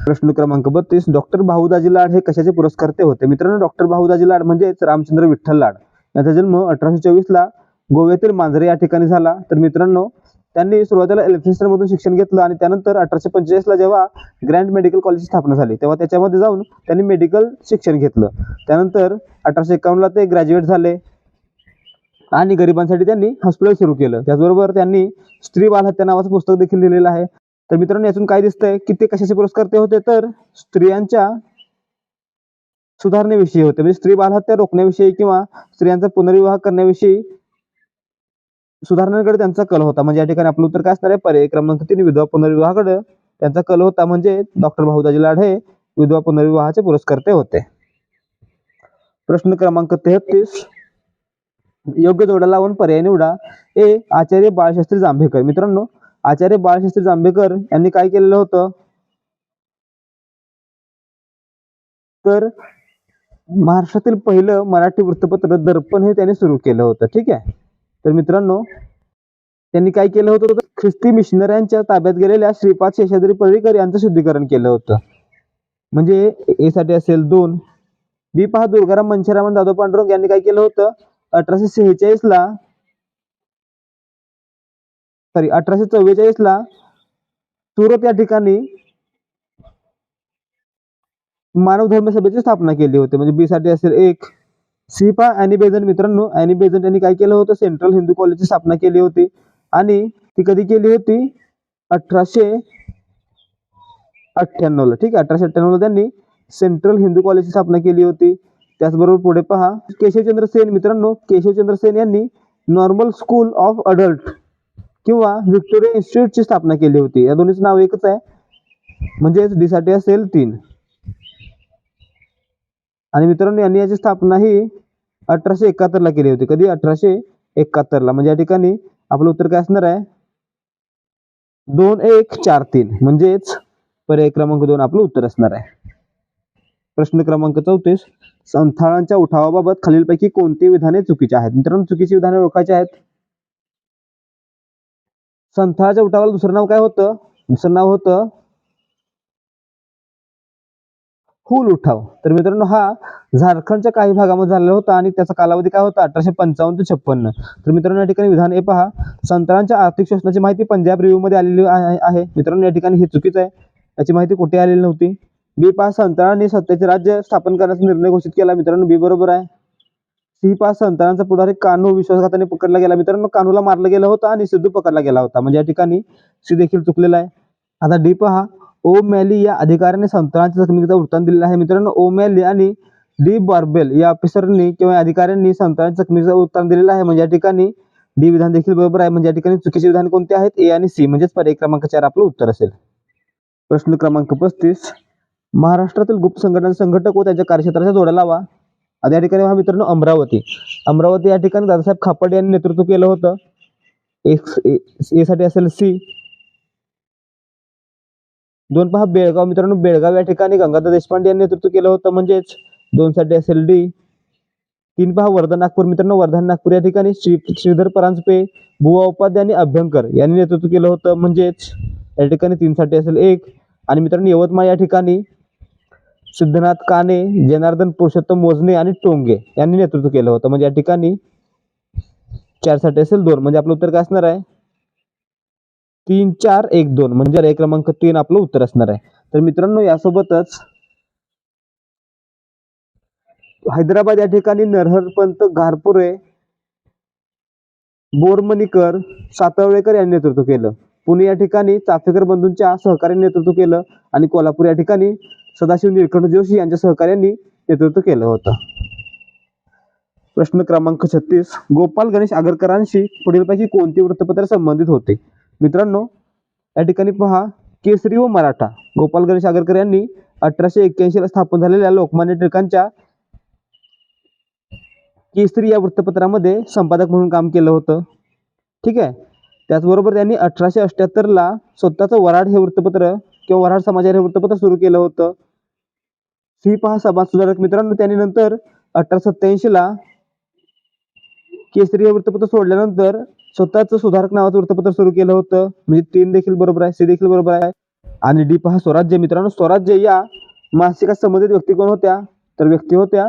[SPEAKER 1] प्रश्न क्रमांक 32. डॉक्टर भाऊदाजी लाड हे कशाचे पुरस्कर्ते होते? मित्रांनो डॉक्टर भाऊदाजी लाड म्हणजेच रामचंद्र विठ्ठल लाड यांचा जन्म 1824 ला गोव्यातील मांजरे या ठिकाणी झाला. तर मित्रांनो त्यांनी सुरुवातीला एलेक्ट्रिशियन मधून शिक्षण घेतलं आणि त्यानंतर 1845 ला जेव्हा ग्रँड मेडिकल कॉलेजची स्थापना झाली तेव्हा त्याच्यामध्ये जाऊन त्यांनी मेडिकल शिक्षण घेतलं. त्यानंतर 1851 ला ते ग्रॅज्युएट झाले आणि गरिबांसाठी त्यांनी हॉस्पिटल सुरू केलं. त्याचबरोबर त्यांनी स्त्री बालहत्या नावाचं पुस्तक देखील लिहिलेलं आहे. तर मित्रांनो यातून काय दिसतंय की ते कशाचे पुरस्कर्ते होते तर स्त्रियांच्या सुधारणेविषयी होते. म्हणजे स्त्री बालहत्या रोखण्याविषयी किंवा स्त्रियांचा पुनर्विवाह करण्याविषयी सुधारणांकडे त्यांचा कल होता. म्हणजे या ठिकाणी आपलं उत्तर काय असणार आहे पर्याय क्रमांक 3 विधवा पुनर्विवाहाकडे त्यांचा कल होता. म्हणजे डॉक्टर भाऊदाजी लाड हे विधवा पुनर्विवाहाचे पुरस्कर्ते होते. प्रश्न क्रमांक 33. योग्य जोडा लावून पर्याय निवडा. ए आचार्य बाळशास्त्री जांभेकर. मित्रांनो आचार्य बाळशास्त्री जांभेकर यांनी काय केलेलं होतं तर महाराष्ट्रातील पहिलं मराठी वृत्तपत्र दर्पण हे त्यांनी सुरू केलं होतं. ठीक आहे. तर मित्रांनो त्यांनी काय केलं होतं ख्रिस्ती मिशनऱ्यांच्या ताब्यात गेलेल्या श्रीपाद शेषाद्री पळ्ळीकर यांचं शुद्धीकरण केलं होतं. म्हणजे ए साठी असेल 2. बी पहा दुर्गाराम मंछाराम दादो पांडुरंग यांनी काय केलं होतं 1844 ला 1844 ला सुरत या ठिकाणी मानव धर्म सभेची स्थापना केली होती. म्हणजे बी साठी असेल 1. सी पहा ॲनी बेझंट. मित्रांनो ॲनी बेझंट यांनी काय केलं होतं सेंट्रल हिंदू कॉलेजची स्थापना केली होती आणि ती कधी केली होती 1898 ला. ठीक आहे. 1898 ला त्यांनी सेंट्रल हिंदू कॉलेजची स्थापना केली होती. त्याचबरोबर पुढे पहा केशवचंद्र सेन. मित्रांनो केशवचंद्र सेन यांनी नॉर्मल स्कूल ऑफ अडल्ट किंवा व्हिक्टोरिया इन्स्टिट्यूटची स्थापना केली होती. या दोन्हीचं नाव एकच आहे. म्हणजेच डी साठी असेल 3. आणि मित्रांनो यांनी याची स्थापना ही 1871 ला केली होती. कधी 1871 ला. म्हणजे या ठिकाणी आपलं उत्तर काय असणार आहे 2 1 4 3. म्हणजेच पर्याय क्रमांक 2 आपलं उत्तर असणार आहे. प्रश्न क्रमांक 34. संथाळांच्या उठावाबाबत खालीलपैकी कोणती विधाने चुकीची आहेत? मित्रांनो चुकीची विधाने ओळखायची आहेत. संथाळाच्या उठावाला दुसरं नाव काय होतं? दुसरं नाव होतं हुल उठाव. तर मित्रांनो हा झारखंडच्या काही भागामध्ये झालेला होता आणि त्याचा कालावधी काय होता 1855 ते 56. तर मित्रांनो या ठिकाणी विधान ए पहा, संत्रांच्या आर्थिक शोषणाची माहिती पंजाब रिव्ह्यू मध्ये आलेली आहे. मित्रांनो या ठिकाणी हे चुकीचं आहे, याची माहिती कुठे आलेली नव्हती. बी पहा, संतांनी सत्तेचे राज्य स्थापन करण्याचा निर्णय घोषित केला. मित्रांनो बी बरोबर आहे. सी पहा, संतांचा पुढारी कान्हू विश्वासघाताने पकडला गेला. मित्रांनो कान्हूला मारलं गेलं होतं आणि सिद्धू पकडला गेला होता, म्हणजे या ठिकाणी सी देखील चुकलेला आहे. आता डी पहा, ओ मॅली या अधिकाऱ्याने संतांच्या जखमीचा वृत्तांत दिलेला आहे. मित्रांनो ओ मॅली आणि डी बार्बेल या ऑफिसरनी किंवा अधिकाऱ्यांनी संतांच्या जखमीचा वृत्तांत दिलेला आहे, म्हणजे या ठिकाणी डी विधान देखील बरोबर आहे. म्हणजे या ठिकाणी चुकीचे विधान कोणते आहेत, ए आणि सी, म्हणजेच पर्याय क्रमांक 4 आपलं उत्तर असेल. प्रश्न क्रमांक 35, महाराष्ट्रातील गुप्त संघटनांचे संघटक व त्यांच्या कार्यक्षेत्राचा जोडा लावा. आता या ठिकाणी मित्रांनो अमरावती या ठिकाणी दादासाहेब खापर्डे यांनी नेतृत्व केलं होतं. ए साठी असेल सी. 2 पहा, बेळगाव. मित्रांनो बेळगाव या ठिकाणी गंगाधर देशपांडे यांनी नेतृत्व केलं होतं, म्हणजेच 2 साठी असेल डी. 3 पहा, वर्धा नागपूर. मित्रांनो वर्धा नागपूर या ठिकाणी श्रीधर परांजपे, बुवा उपाध्याय आणि अभ्यंकर यांनी नेतृत्व केलं होतं, म्हणजेच या ठिकाणी 3 साठी असेल 1. आणि मित्रांनो यवतमाळ या ठिकाणी सिद्धनाथ काणे, जनार्दन पुरुषोत्तम मोजणे आणि टोंगे यांनी नेतृत्व केलं होतं, म्हणजे या ठिकाणी 4 साठी असेल 2. म्हणजे आपलं उत्तर काय असणार आहे 3, 4, 1, 2, म्हणजे पर्याय क्रमांक 3 आपलं उत्तर असणार आहे. तर मित्रांनो यासोबतच हैदराबाद या ठिकाणी नरहरपंत घारपुरे, बोरमणीकर, सातवळेकर यांनी नेतृत्व केलं. पुणे या ठिकाणी चाफेकर बंधूंच्या सहकार्याने नेतृत्व केलं आणि कोल्हापूर या ठिकाणी सदाशिव नीलकंठ जोशी यांच्या सहकार्याने नेतृत्व केलं होतं. प्रश्न क्रमांक 36, गोपाल गणेश आगरकरांशी पुढीलपैकी कोणती वृत्तपत्र संबंधित होते. मित्रांनो या ठिकाणी पहा, केसरी व मराठा. गोपाल गणेश आगरकर यांनी 1881 ला स्थापन झालेल्या लोकमान्य टिळकांच्या केसरी या वृत्तपत्रामध्ये संपादक म्हणून काम केलं होतं. ठीक आहे. त्याचबरोबर त्यांनी 1878 ला स्वतःचं वराड हे वृत्तपत्र किंवा वराड समाचार हे वृत्तपत्र सुरू केलं होतं. सी पहा, समाज सुधारक. मित्रांनो त्यांनी नंतर 1887 ला केसरी हे वृत्तपत्र सोडल्यानंतर स्वतःचं सुधारक नावाचं वृत्तपत्र सुरू केलं होतं, म्हणजे 3 देखील बरोबर आहे, सी देखील बरोबर आहे. आणि डी पहा, स्वराज्य. मित्रांनो स्वराज्य या मासिकात संबंधित व्यक्ती कोण होत्या, तर व्यक्ती होत्या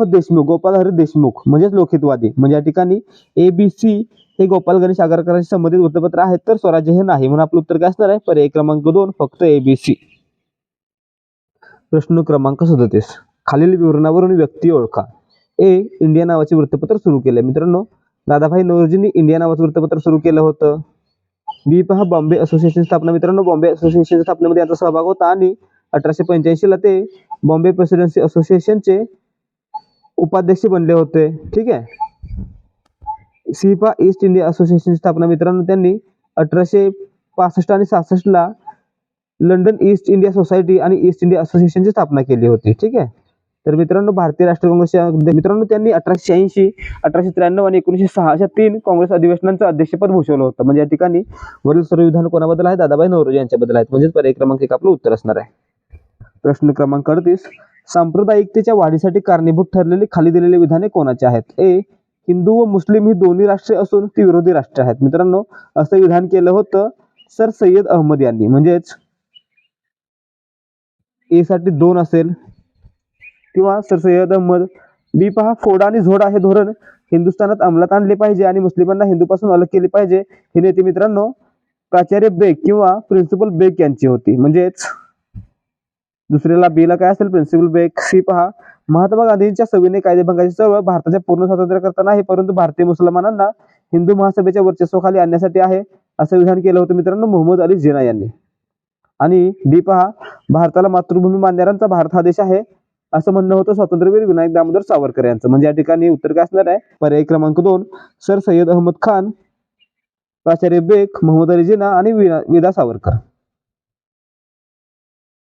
[SPEAKER 1] देशमुख, गोपाल हरी देशमुख, म्हणजेच लोकहितवादी. म्हणजे या ठिकाणी ए बी सी हे गोपाल गणेश आगरकरांशी संबंधित वृत्तपत्र आहेत, तर स्वराज्य हे नाही. म्हणून आपलं उत्तर काय असणार आहे पर्याय क्रमांक 2 फक्त ए बी सी. प्रश्न क्रमांक 37, खालील विवरणावरून व्यक्ती ओळखा. ए इंडिया नावाचे वृत्तपत्र सुरू केले. मित्रांनो दादाभाई नौरोजींनी इंडिया नावाचं वृत्तपत्र सुरू केलं होतं. बी पहा, बॉम्बे असोसिएशन स्थापना. मित्रांनो बॉम्बे असोसिएशन स्थापनेमध्ये यांचा सहभाग होता आणि 1885 ला ते बॉम्बे प्रेसिडेन्सी असोसिएशनचे उपाध्यक्ष बनले होते. ठीक आहे. सी पहा, ईस्ट इंडिया असोसिएशन स्थापना. मित्रांनो त्यांनी 1865 आणि 66 ला लंडन ईस्ट इंडिया सोसायटी आणि ईस्ट इंडिया असोसिएशनची स्थापना केली होती. ठीक आहे. तर मित्रांनो भारतीय राष्ट्रीय काँग्रेसच्या मित्रांनो त्यांनी 1880, 1893 आणि 1906 अशा 3 काँग्रेस अधिवेशनांचं अध्यक्षपद भूषवलं होतं. म्हणजे या ठिकाणी वरील सर्व विधान कोणाबद्दल आहे, दादाभाई नौरोजी यांच्याबद्दल आहेत, म्हणजेच पर्याय क्रमांक 1 आपलं उत्तर असणार आहे. प्रश्न क्रमांक 38, सांप्रदायिकतेच्या वाढीसाठी कारणीभूत ठरलेली खाली दिलेली विधाने कोणाची आहेत. ए हिंदू व मुस्लिम ही दोन्ही राष्ट्रे असून ती विरोधी राष्ट्र आहेत. मित्रांनो असं विधान केलं होतं सर सय्यद अहमद यांनी, म्हणजेच ए साठी 2 असेल किंवा सर सय्यद अहमद. बी पहा, फोडा आणि झोडा हे धोरण हिंदुस्थानात अंमलात आणले पाहिजे आणि मुस्लिमांना हिंदूपासून अलग केले पाहिजे. ही नीती मित्रांनो प्राचार्य बेग किंवा प्रिन्सिपल बेग यांची होती, म्हणजेच दुसऱ्याला बी ला काय असेल प्रिन्सिपल बेग. सी पहा, महात्मा गांधींच्या सविनय कायदेभंगाची चळवळ भारताच्या पूर्ण स्वातंत्र्याकरता नाही, परंतु भारतीय मुसलमानांना हिंदू महासभेच्या वर्चस्वाखाली आणण्यासाठी आहे, असं विधान केलं होतं मित्रांनो मोहम्मद अली जिना यांनी. आणि डी पहा, भारताला मातृभूमी मानणाऱ्यांचा भारत हा देश आहे असं म्हणणं होतं स्वातंत्र्यवीर विनायक दामोदर सावरकर यांचं. म्हणजे या ठिकाणी उत्तर काय असणार आहे पर्याय क्रमांक 2 सर सय्यद अहमद खान, प्राचार्य बेग, मोहम्मद अली जिना आणि विदा सावरकर.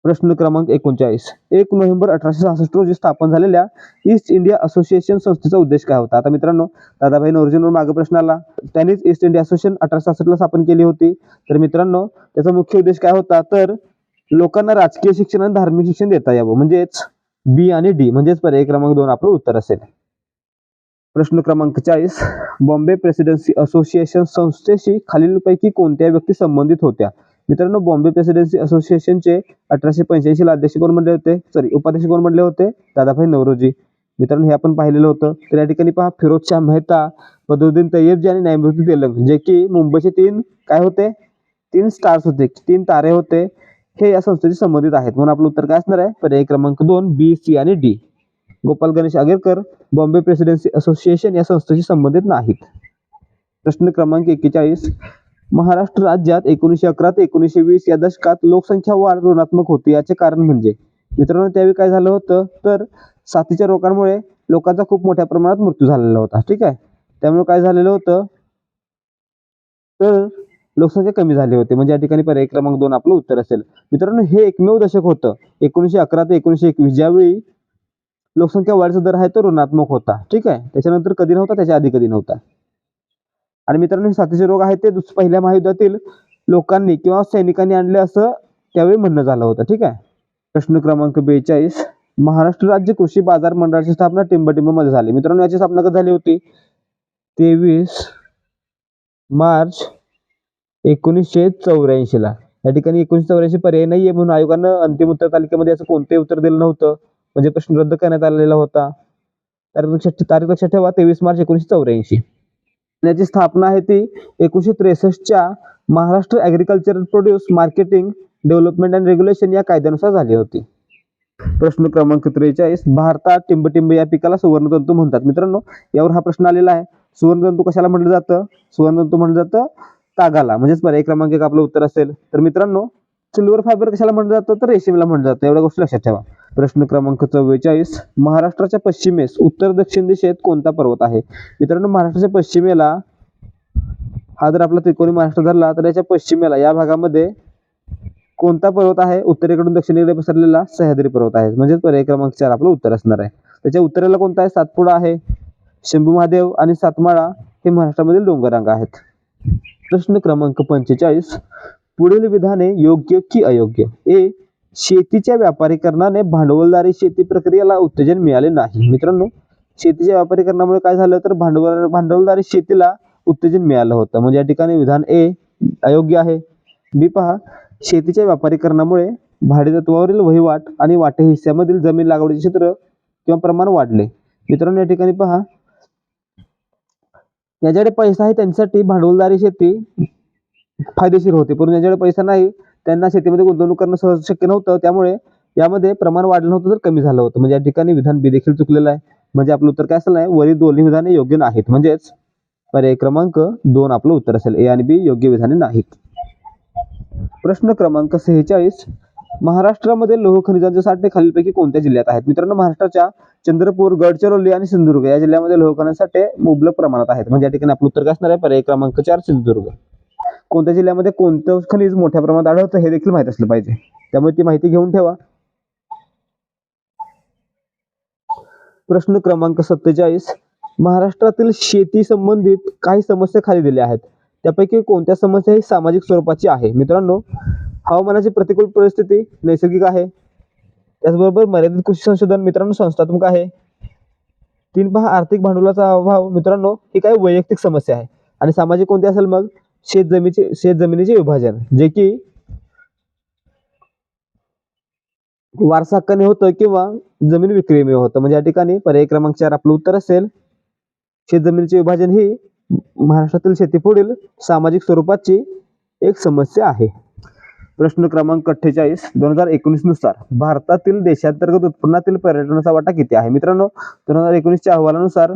[SPEAKER 1] प्रश्न क्रमांक 39, 1 नोव्हेंबर 1866 रोजी स्थापन झालेल्या ईस्ट इंडिया असोसिएशन संस्थेचा उद्देश काय होता. आता मित्रांनो दादाभाई नौरोजींवर मागे प्रश्न आला, त्यांनीच ईस्ट इंडिया असोसिएशन 1866 ला स्थापन केली होती. तर मित्रांनो त्याचा मुख्य उद्देश काय होता, तर लोकांना राजकीय शिक्षण आणि धार्मिक शिक्षण देता यावं, म्हणजेच बी आणि डी, म्हणजेच पर्याय क्रमांक 2 आपलं उत्तर असेल. प्रश्न क्रमांक 40, बॉम्बे प्रेसिडेन्सी असोसिएशन संस्थेशी खालीलपैकी कोणत्या व्यक्ती संबंधित होत्या. मित्रांनो बॉम्बे प्रेसिडेन्सी असोसिएशनचे 1885 ला अध्यक्ष कोण बनले होते, उपाध्यक्ष कोण बनले होते, दादाभाई नौरोजी. मित्रांनो हे आपण पाहिलेलं होतं. तर या ठिकाणी पहा फिरोजशाह मेहता, बदरुद्दीन तय्यबजी आणि न्यायमूर्ती तेलंग, जे की मुंबईचे 3 काय होते, 3 स्टार्स होते, 3 तारे होते, हे या संस्थेशी संबंधित आहेत. म्हणून आपलं उत्तर काय असणार आहे, पर्याय क्रमांक 2 बी, सी आणि D. Gopal Ganesh Agarkar Bombay presidency association या संस्थेशी संबंधित नाहीत. प्रश्न क्रमांक 41, महाराष्ट्र राज्यात 1911 ते 1920 या दशकात लोकसंख्या वाढ ऋणात्मक होती, याचे कारण म्हणजे. मित्रांनो त्यावेळी काय झालं होतं, तर साथीच्या रोगांमुळे लोकांचा खूप मोठ्या प्रमाणात मृत्यू झालेला होता. ठीक आहे, त्यामुळे काय झालेलं होतं, तर लोकसंख्या कमी झाली होती. म्हणजे या ठिकाणी पर्याय क्रमांक 2 आपलं उत्तर असेल. मित्रांनो हे एकमेव दशक होतं 1911 ते 1921 ज्यावेळी लोकसंख्या वाढीचा दर आहे तो ऋणात्मक होता. ठीक आहे, त्याच्यानंतर कधी नव्हता, त्याच्या आधी कधी नव्हता. आणि मित्रांनो साथीचे रोग आहेत ते पहिल्या महायुद्धातील लोकांनी किंवा सैनिकांनी आणले असं त्यावेळी म्हणणं झालं होतं. ठीक आहे. प्रश्न क्रमांक 42, महाराष्ट्र राज्य कृषी बाजार मंडळाची स्थापना टिंबटिंब मध्ये झाली. मित्रांनो याची स्थापना कधी झाली होती, 23 मार्च 1984 ला. या ठिकाणी 1984 पर्याय नाहीये म्हणून आयोगानं अंतिम उत्तर तालिकेमध्ये असं कोणते उत्तर दिलं नव्हतं, म्हणजे प्रश्न रद्द करण्यात आलेला होता. तारीख लक्षात ठेवा, 23 मार्च 1984. याची स्थापना आहे ती 1963च्या Maharashtra agricultural produce marketing development and regulation या कायद्यानुसार झाली होती. प्रश्न क्रमांक 43, भारतात टिंबटिंब या पिकाला सुवर्णतंतू म्हणतात. मित्रांनो यावर हा प्रश्न आलेला आहे. सुवर्णतंतू कशाला म्हटलं जातं, सुवर्णतंतू म्हटलं जातं तागाला, म्हणजेच पर्याय क्रमांक 1 आपलं उत्तर असेल. तर मित्रांनो सिल्वर फायबर कशाला म्हटलं जातं, तर रेशीमला म्हटलं जातं. एवढ्या गोष्टी लक्षात ठेवा. प्रश्न क्रमांक 44, महाराष्ट्राच्या पश्चिमेस उत्तर दक्षिण दिशेत कोणता पर्वत आहे. मित्रांनो महाराष्ट्राच्या पश्चिमेला, हा जर आपला त्रिकोणी महाराष्ट्र धरला तर याच्या पश्चिमेला या भागामध्ये कोणता पर्वत आहे, उत्तरेकडून दक्षिणेकडे पसरलेला सह्याद्री पर्वत आहे. म्हणजे पर्याय क्रमांक 4 आपलं उत्तर असणार आहे. त्याच्या उत्तरेला कोणता आहे, सातपुडा आहे, शंभू महादेव आणि सातमाळा हे महाराष्ट्रामधील डोंगररांगा आहेत. प्रश्न क्रमांक 45, पुढील विधाने योग्य की अयोग्य. ए, शेतीच्या व्यापारीकरणाने भांडवलदारी शेती प्रक्रियेला उत्तेजन मिळाले नाही. मित्रांनो शेतीच्या व्यापारीकरणामुळे काय झालं, तर भांडवलदारी शेतीला उत्तेजन मिळालं होतं. म्हणजे या ठिकाणी विधान ए अयोग्य आहे. बी पहा, शेतीच्या व्यापारीकरणामुळे भाडेतत्वावरील वहिवाट आणि वाटे हिस्स्यामधील जमीन लागवडीचे क्षेत्र किंवा प्रमाण वाढले. मित्रांनो या ठिकाणी पहा, ज्याच्याकडे पैसा आहे त्यांच्यासाठी भांडवलदारी शेती फायदेशीर होते, पण ज्याच्याकडे पैसा नाही त्यांना शेतीमध्ये गुंतवणूक करणं सहज शक्य नव्हतं. त्यामुळे यामध्ये प्रमाण वाढलं नव्हतं तर कमी झालं होतं. म्हणजे या ठिकाणी विधान बी देखील चुकलेलं आहे. म्हणजे आपलं उत्तर काय असेल, वरील दोन्ही विधाने योग्य नाहीत. म्हणजेच पर्याय क्रमांक 2 आपलं उत्तर असेल. ए आणि बी योग्य विधाने नाहीत. प्रश्न क्रमांक 46, महाराष्ट्रामध्ये लोह खनिजांचे साठे खालीलपैकी कोणत्या जिल्ह्यात आहेत. मित्रांनो महाराष्ट्राच्या चंद्रपूर, गडचिरोली आणि सिंधुदुर्ग या जिल्ह्यामध्ये लोह खनिजांचे साठे मुबलक प्रमाणात आहेत. म्हणजे या ठिकाणी आपलं उत्तर काय असणार आहे, पर्याय क्रमांक 4 सिंधुदुर्ग. कोणत्या जिल्ह्यामध्ये कोणतं खनिज मोठ्या प्रमाणात आढळतं हे देखील माहित असलं पाहिजे, त्यामुळे ती माहिती घेऊन ठेवा. प्रश्न क्रमांक 47, महाराष्ट्रातील शेती संबंधित काही समस्या खाली दिल्या आहेत. त्यापैकी कोणत्या समस्या ही सामाजिक स्वरूपाची आहे. मित्रांनो हवामानाची प्रतिकूल परिस्थिती नैसर्गिक आहे, त्याचबरोबर मर्यादित कृषी संशोधन मित्रांनो संस्थात्मक आहे. 3 पहा, आर्थिक भांडवलाचा अभाव मित्रांनो ही काही वैयक्तिक समस्या आहे. आणि सामाजिक कोणती असेल, मग शेतजमिनीचे विभाजन, जे की वारसा हक्काने होतं किंवा जमीन विक्रीमुळे होतं. म्हणजे या ठिकाणी पर्याय क्रमांक 4 आपलं उत्तर असेल. शेतजमिनीचे विभाजन ही महाराष्ट्रातील शेतीपुढील सामाजिक स्वरूपाची एक समस्या आहे. प्रश्न क्रमांक 48, 2019 नुसार भारतातील देशांतर्गत उत्पन्नातील पर्यटनाचा वाटा किती आहे. मित्रांनो 2019च्या अहवालानुसार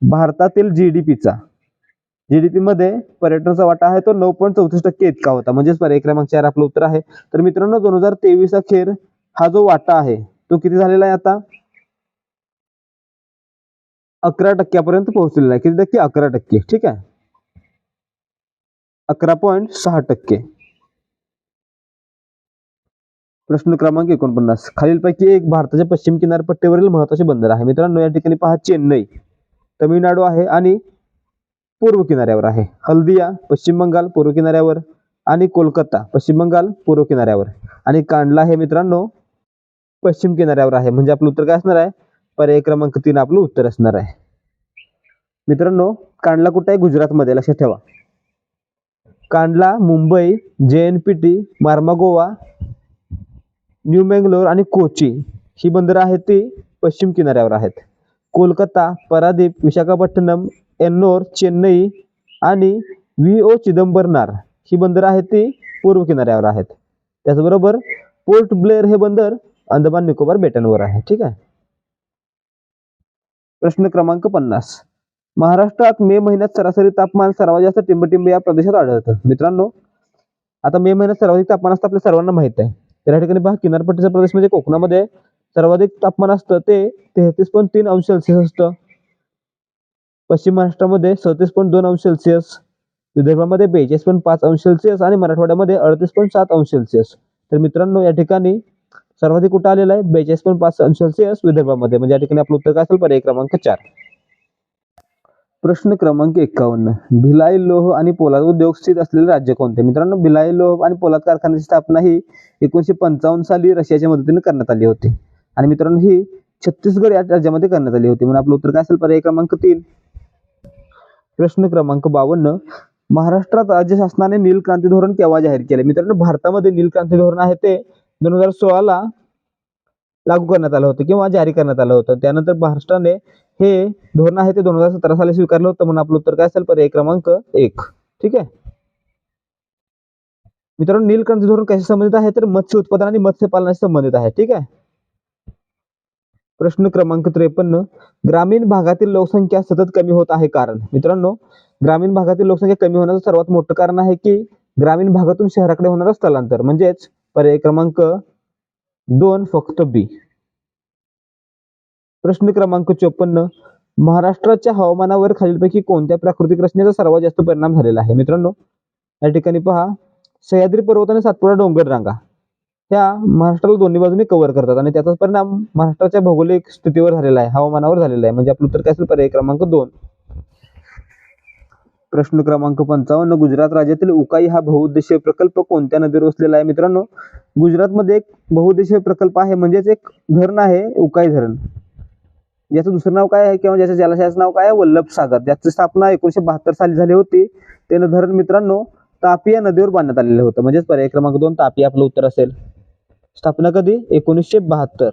[SPEAKER 1] भारतातील जीडीपी मध्ये पर्यटनाचा वाटा आहे तो 9.64% इतका होता. म्हणजेच पर्याय क्रमांक 4 आपलं उत्तर आहे. तर मित्रांनो 2023 अखेर हा जो वाटा आहे तो किती झालेला आहे, आता 11% पोहोचलेला आहे. किती टक्के, 11%. ठीक आहे, 11.6%. प्रश्न क्रमांक 49, खालीलपैकी एक भारताच्या पश्चिम किनारपट्टीवरील महत्त्वाचे बंदर आहे. मित्रांनो या ठिकाणी पहा, चेन्नई तमिळनाडू आहे आणि पूर्व किनाऱ्यावर आहे. हल्दिया पश्चिम बंगाल पूर्व किनाऱ्यावर आणि कोलकाता पश्चिम बंगाल पूर्व किनाऱ्यावर आणि कांडला हे मित्रांनो पश्चिम किनाऱ्यावर आहे. म्हणजे आपलं उत्तर काय असणार आहे, पर्याय क्रमांक 3 आपलं उत्तर असणार आहे. मित्रांनो कांडला कुठे आहे, गुजरातमध्ये, लक्षात ठेवा. कांडला मुंबई, JNPT, मार्मागोवा, न्यू मंगलोर आणि कोची ही बंदरं आहेत ती पश्चिम किनाऱ्यावर आहेत. कोलकाता, पारादीप, विशाखापट्टणम, एन्नोर, चेन्नई आणि VO चिदंबरनार ही बंदरं आहेत ती पूर्व किनाऱ्यावर आहेत. त्याचबरोबर पोर्ट ब्लेअर हे बंदर अंदमान निकोबार बेटांवर आहे. ठीक आहे. प्रश्न क्रमांक 50. महाराष्ट्रात मे महिन्यात सरासरी तापमान सर्वात जास्त टिंबटिंब या प्रदेशात आढळतं. मित्रांनो, आता मे महिन्यात सर्वाधिक तापमान असतं आपल्या सर्वांना माहित आहे. तर या ठिकाणी पहा, किनारपट्टीचा प्रदेश म्हणजे कोकणामध्ये सर्वाधिक तापमान असतं ते 33.3 अंश सेल्सिअस असतं. पश्चिम महाराष्ट्रामध्ये 37.2 अंश सेल्सिअस, विदर्भामध्ये 42.5 अंश सेल्सिअस आणि मराठवाड्यामध्ये 38.7 अंश सेल्सिअस. तर मित्रांनो, या ठिकाणी सर्वाधिक कुठं आलेला आहे? 42.5 अंश सेल्सिअस विदर्भामध्ये. म्हणजे या ठिकाणी आपलं उत्तर काय असेल? पर्याय क्रमांक 4. प्रश्न क्रमांक 51. भिलाई लोह आणि पोलाद उद्योग स्थित असलेले राज्य कोणते? मित्रांनो, भिलाई लोह आणि पोलाद कारखान्याची स्थापना ही 1955 साली रशियाच्या मदतीने करण्यात आली होती. आणि मित्रांनो, ही छत्तीसगड या राज्यामध्ये करण्यात आली होती. म्हणून आपलं उत्तर काय असेल? पर्याय क्रमांक 3. प्रश्न क्रमांक 52. महाराष्ट्रात राज्य शासनाने नील क्रांती धोरण केव्हा जाहीर केले? मित्रांनो, भारतामध्ये नील क्रांती धोरण आहे ते 2016 ला लागू करण्यात आलं होतं किंवा जारी करण्यात आलं होतं. त्यानंतर महाराष्ट्राने हे धोरण आहे ते 2017 साली स्वीकारलं होतं. म्हणून आपलं उत्तर काय असेल? पर्याय क्रमांक 1. ठीक आहे. मित्रांनो, नील क्रांती धोरण कशाशी संबंधित आहे? तर मत्स्य उत्पादन आणि मत्स्यपालनाशी संबंधित आहे. ठीक आहे. प्रश्न क्रमांक 53. ग्रामीण भागातील लोकसंख्या सतत कमी होत आहे कारण? मित्रांनो, ग्रामीण भागातील लोकसंख्या कमी होण्याचं सर्वात मोठं कारण आहे की ग्रामीण भागातून शहराकडे होणारं स्थलांतर. म्हणजेच पर्याय क्रमांक 2 फक्त बी. प्रश्न क्रमांक 54. महाराष्ट्राच्या हवामानावर खालीलपैकी कोणत्या प्राकृतिक रचनेचा सर्वात जास्त परिणाम झालेला आहे? मित्रांनो, या ठिकाणी पहा, सह्याद्री पर्वत आणि सातपुडा डोंगर रांगा ह्या महाराष्ट्राला दोन्ही बाजूने कव्हर करतात आणि त्याचा परिणाम महाराष्ट्राच्या भौगोलिक स्थितीवर झालेला आहे, हवामानावर झालेला आहे. म्हणजे आपलं उत्तर काय असेल? पर्याय क्रमांक 2. प्रश्न क्रमांक 55. गुजरात राज्यातील उकाई हा बहुउद्देशीय प्रकल्प कोणत्या नदीवर वसलेला आहे? मित्रांनो, गुजरातमध्ये एक बहुउद्देशीय प्रकल्प आहे, म्हणजेच एक धरण आहे, उकाई धरण. ज्याचं दुसरं नाव काय आहे किंवा ज्याच्या जलाशयाचं नाव काय आहे? वल्लभ सागर. ज्याची स्थापना 1972 साली झाली होती. ते धरण मित्रांनो तापी या नदीवर बांधण्यात आलेलं होतं. म्हणजेच पर्याय क्रमांक 2 तापी आपलं उत्तर असेल. स्थापना कधी? 1972.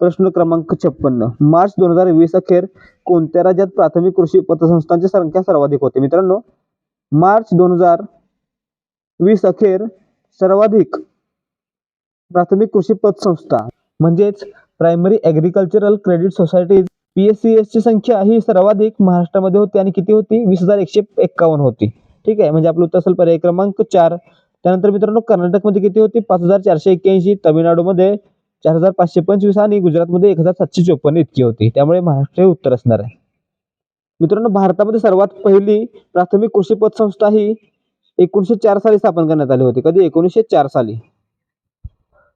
[SPEAKER 1] प्रश्न क्रमांक 56. मार्च 2020 अखेर कोणत्या राज्यात प्राथमिक कृषी पतसंस्थांची संख्या सर्वाधिक होते? मित्रांनो, मार्च 2020 अखेर सर्वाधिक प्राथमिक कृषी पतसंस्था म्हणजेच primary agricultural credit societies PSCS ची संख्या ही सर्वाधिक महाराष्ट्रामध्ये होती आणि किती होती? 20,151 होती. ठीक आहे. म्हणजे आपलं उत्तर असेल पर्याय क्रमांक 4. त्यानंतर मित्रांनो, कर्नाटकमध्ये किती होती? 5,481, तामिळनाडूमध्ये 4,525 आणि गुजरातमध्ये 1,754 इतकी होती. त्यामुळे महाराष्ट्र हे उत्तर असणार आहे. मित्रांनो, भारतामध्ये सर्वात पहिली प्राथमिक कृषी पतसंस्था ही 1904 साली स्थापन करण्यात आली होती. कधी? 1904 साली.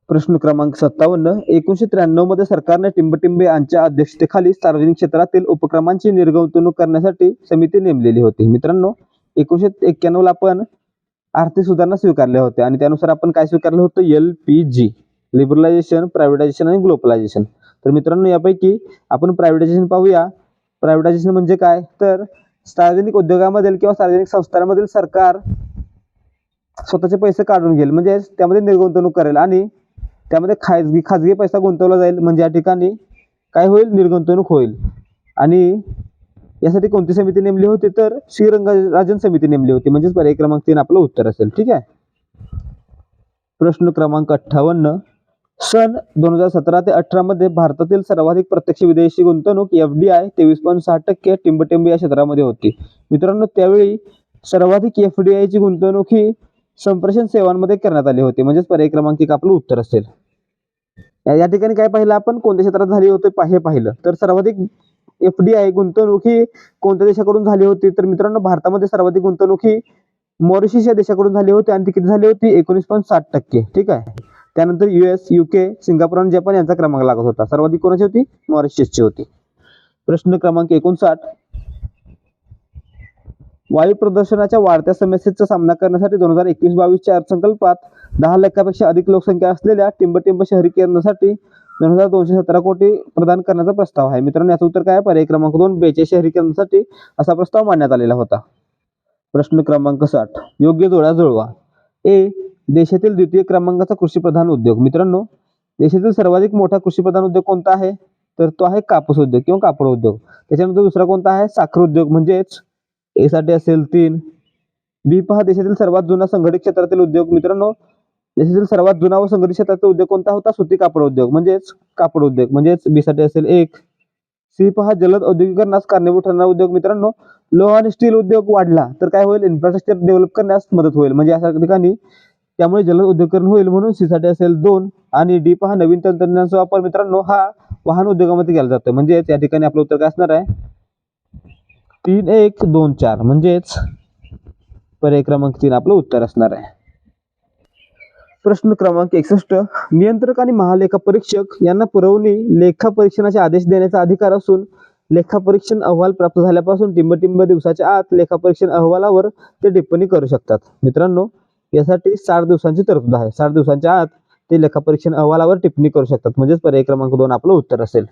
[SPEAKER 1] प्रश्न क्रमांक 57. 1993 मध्ये सरकारने टिंबटिंबे यांच्या अध्यक्षतेखाली सार्वजनिक क्षेत्रातील उपक्रमांची निर्गुंतवणूक करण्यासाठी समिती नेमलेली होती. मित्रांनो, 1991 ला आपण आर्थिक सुधारणा स्वीकारल्या होत्या आणि त्यानुसार आपण काय स्वीकारलं होतं? LPG, लिबरलायझेशन, प्रायव्हेटायझेशन आणि ग्लोबलायझेशन. तर मित्रांनो, यापैकी आपण प्रायव्हेटायझेशन पाहूया. प्रायव्हेटायझेशन म्हणजे काय? तर सार्वजनिक उद्योगामधील किंवा सार्वजनिक संस्थांमधील सरकार स्वतःचे पैसे काढून घेईल, म्हणजे त्यामध्ये निर्गुंतवणूक करेल आणि त्यामध्ये खाजगी पैसा गुंतवला जाईल. म्हणजे या ठिकाणी काय होईल? निर्गुंतवणूक होईल. आणि यासाठी कोणती समिती नेमली होती? तर श्री रंगराजन समिती नेमली होती. म्हणजेच पर्याय क्रमांक 3 आपलं उत्तर असेल. ठीक आहे. प्रश्न क्रमांक 58. सन 2017 ते 18 मध्ये भारतातील सर्वाधिक प्रत्यक्ष विदेशी गुंतवणूक FDI 23.6% टिंबटिंब या क्षेत्रामध्ये होती. मित्रांनो, त्यावेळी सर्वाधिक FDI ची गुंतवणूक ही संप्रेषण सेवांमध्ये करण्यात आली होती. म्हणजेच पर्याय क्रमांक 1 आपलं उत्तर असेल. या ठिकाणी काय पाहिलं आपण? कोणत्या क्षेत्रात झाली होती हे पाहिलं. तर सर्वाधिक FDI गुंतवणूक ही कोणत्या देशाकडून झाली होती? तर मित्रांनो, भारतामध्ये सर्वाधिक गुंतवणूक ही मॉरिशस या देशाकडून झाली होती आणि ती किती झाली होती? 19.7%. ठीक आहे. त्यानंतर US, UK, सिंगापूर आणि जपान यांचा क्रमांक लागत होता. सर्वाधिक कोणाची होती? मॉरिशसची होती. प्रश्न क्रमांक 59. वायू प्रदूषणाच्या वाढत्या समस्येचा सामना करण्यासाठी 2021-22 अर्थसंकल्पात 10 लाखापेक्षा अधिक लोकसंख्या असलेल्या टिंबटिंब शहरीकरणासाठी 2,217 कोटी प्रदान करण्याचा प्रस्ताव आहे. मित्रांनो, याचं उत्तर काय आहे? पर्याय क्रमांक 2 42 शहरीकरणासाठी असा प्रस्ताव मांडण्यात आलेला होता. प्रश्न क्रमांक 60 योग्य जोड्या जुळवा. ए. देशातील द्वितीय क्रमांकाचा कृषी प्रधान उद्योग. मित्रांनो, देशातील सर्वाधिक मोठा कृषी प्रधान उद्योग कोणता आहे? तर तो आहे कापूस उद्योग किंवा कापड उद्योग. त्याच्यानंतर दुसरा कोणता आहे? साखर उद्योग, म्हणजेच ए साठी असेल 3. बी पहा देशातील सर्वात जुना संघटित क्षेत्रातील उद्योग. मित्रांनो, देशातील सर्वात जुना व संघटित क्षेत्रातील उद्योग कोणता होता? सुती कापड उद्योग, म्हणजेच कापड उद्योग, म्हणजेच बी साठी असेल 1. सी पहा जलद औद्योगिकरणास कारणीभूत ठरणारा उद्योग. मित्रांनो, लोह आणि स्टील उद्योग वाढला तर काय होईल? इन्फ्रास्ट्रक्चर डेव्हलप करण्यास मदत होईल, म्हणजे अशा ठिकाणी त्यामुळे जलद उद्योगीकरण होईल, म्हणून सी साठी असेल 2. आणि डी पहा नवीन तंत्रज्ञानाचा वापर. मित्रांनो, हा वाहन उद्योगामध्ये केला जातो, म्हणजे त्या ठिकाणी आपलं उत्तर काय असणार आहे? 3, 1, 2, 4, म्हणजेच पर्याय क्रमांक 3 आपलं उत्तर असणार आहे. प्रश्न क्रमांक 61 नियंत्रक आणि महालेखा परीक्षक यांना पुरवणी लेखा परीक्षणाचे आदेश देण्याचा अधिकार असून लेखा परीक्षण अहवाल प्राप्त झाल्यापासून टिंब दिवसाच्या आत लेखा परीक्षण अहवालावर ते टिप्पणी करू शकतात. मित्रांनो, यासाठी 60 दिवसांची तरतूद आहे. 60 दिवसांच्या आत ते लेखा परीक्षण अहवालावर टिप्पणी करू शकतात, म्हणजेच पर्याय क्रमांक 2 आपलं उत्तर असेल.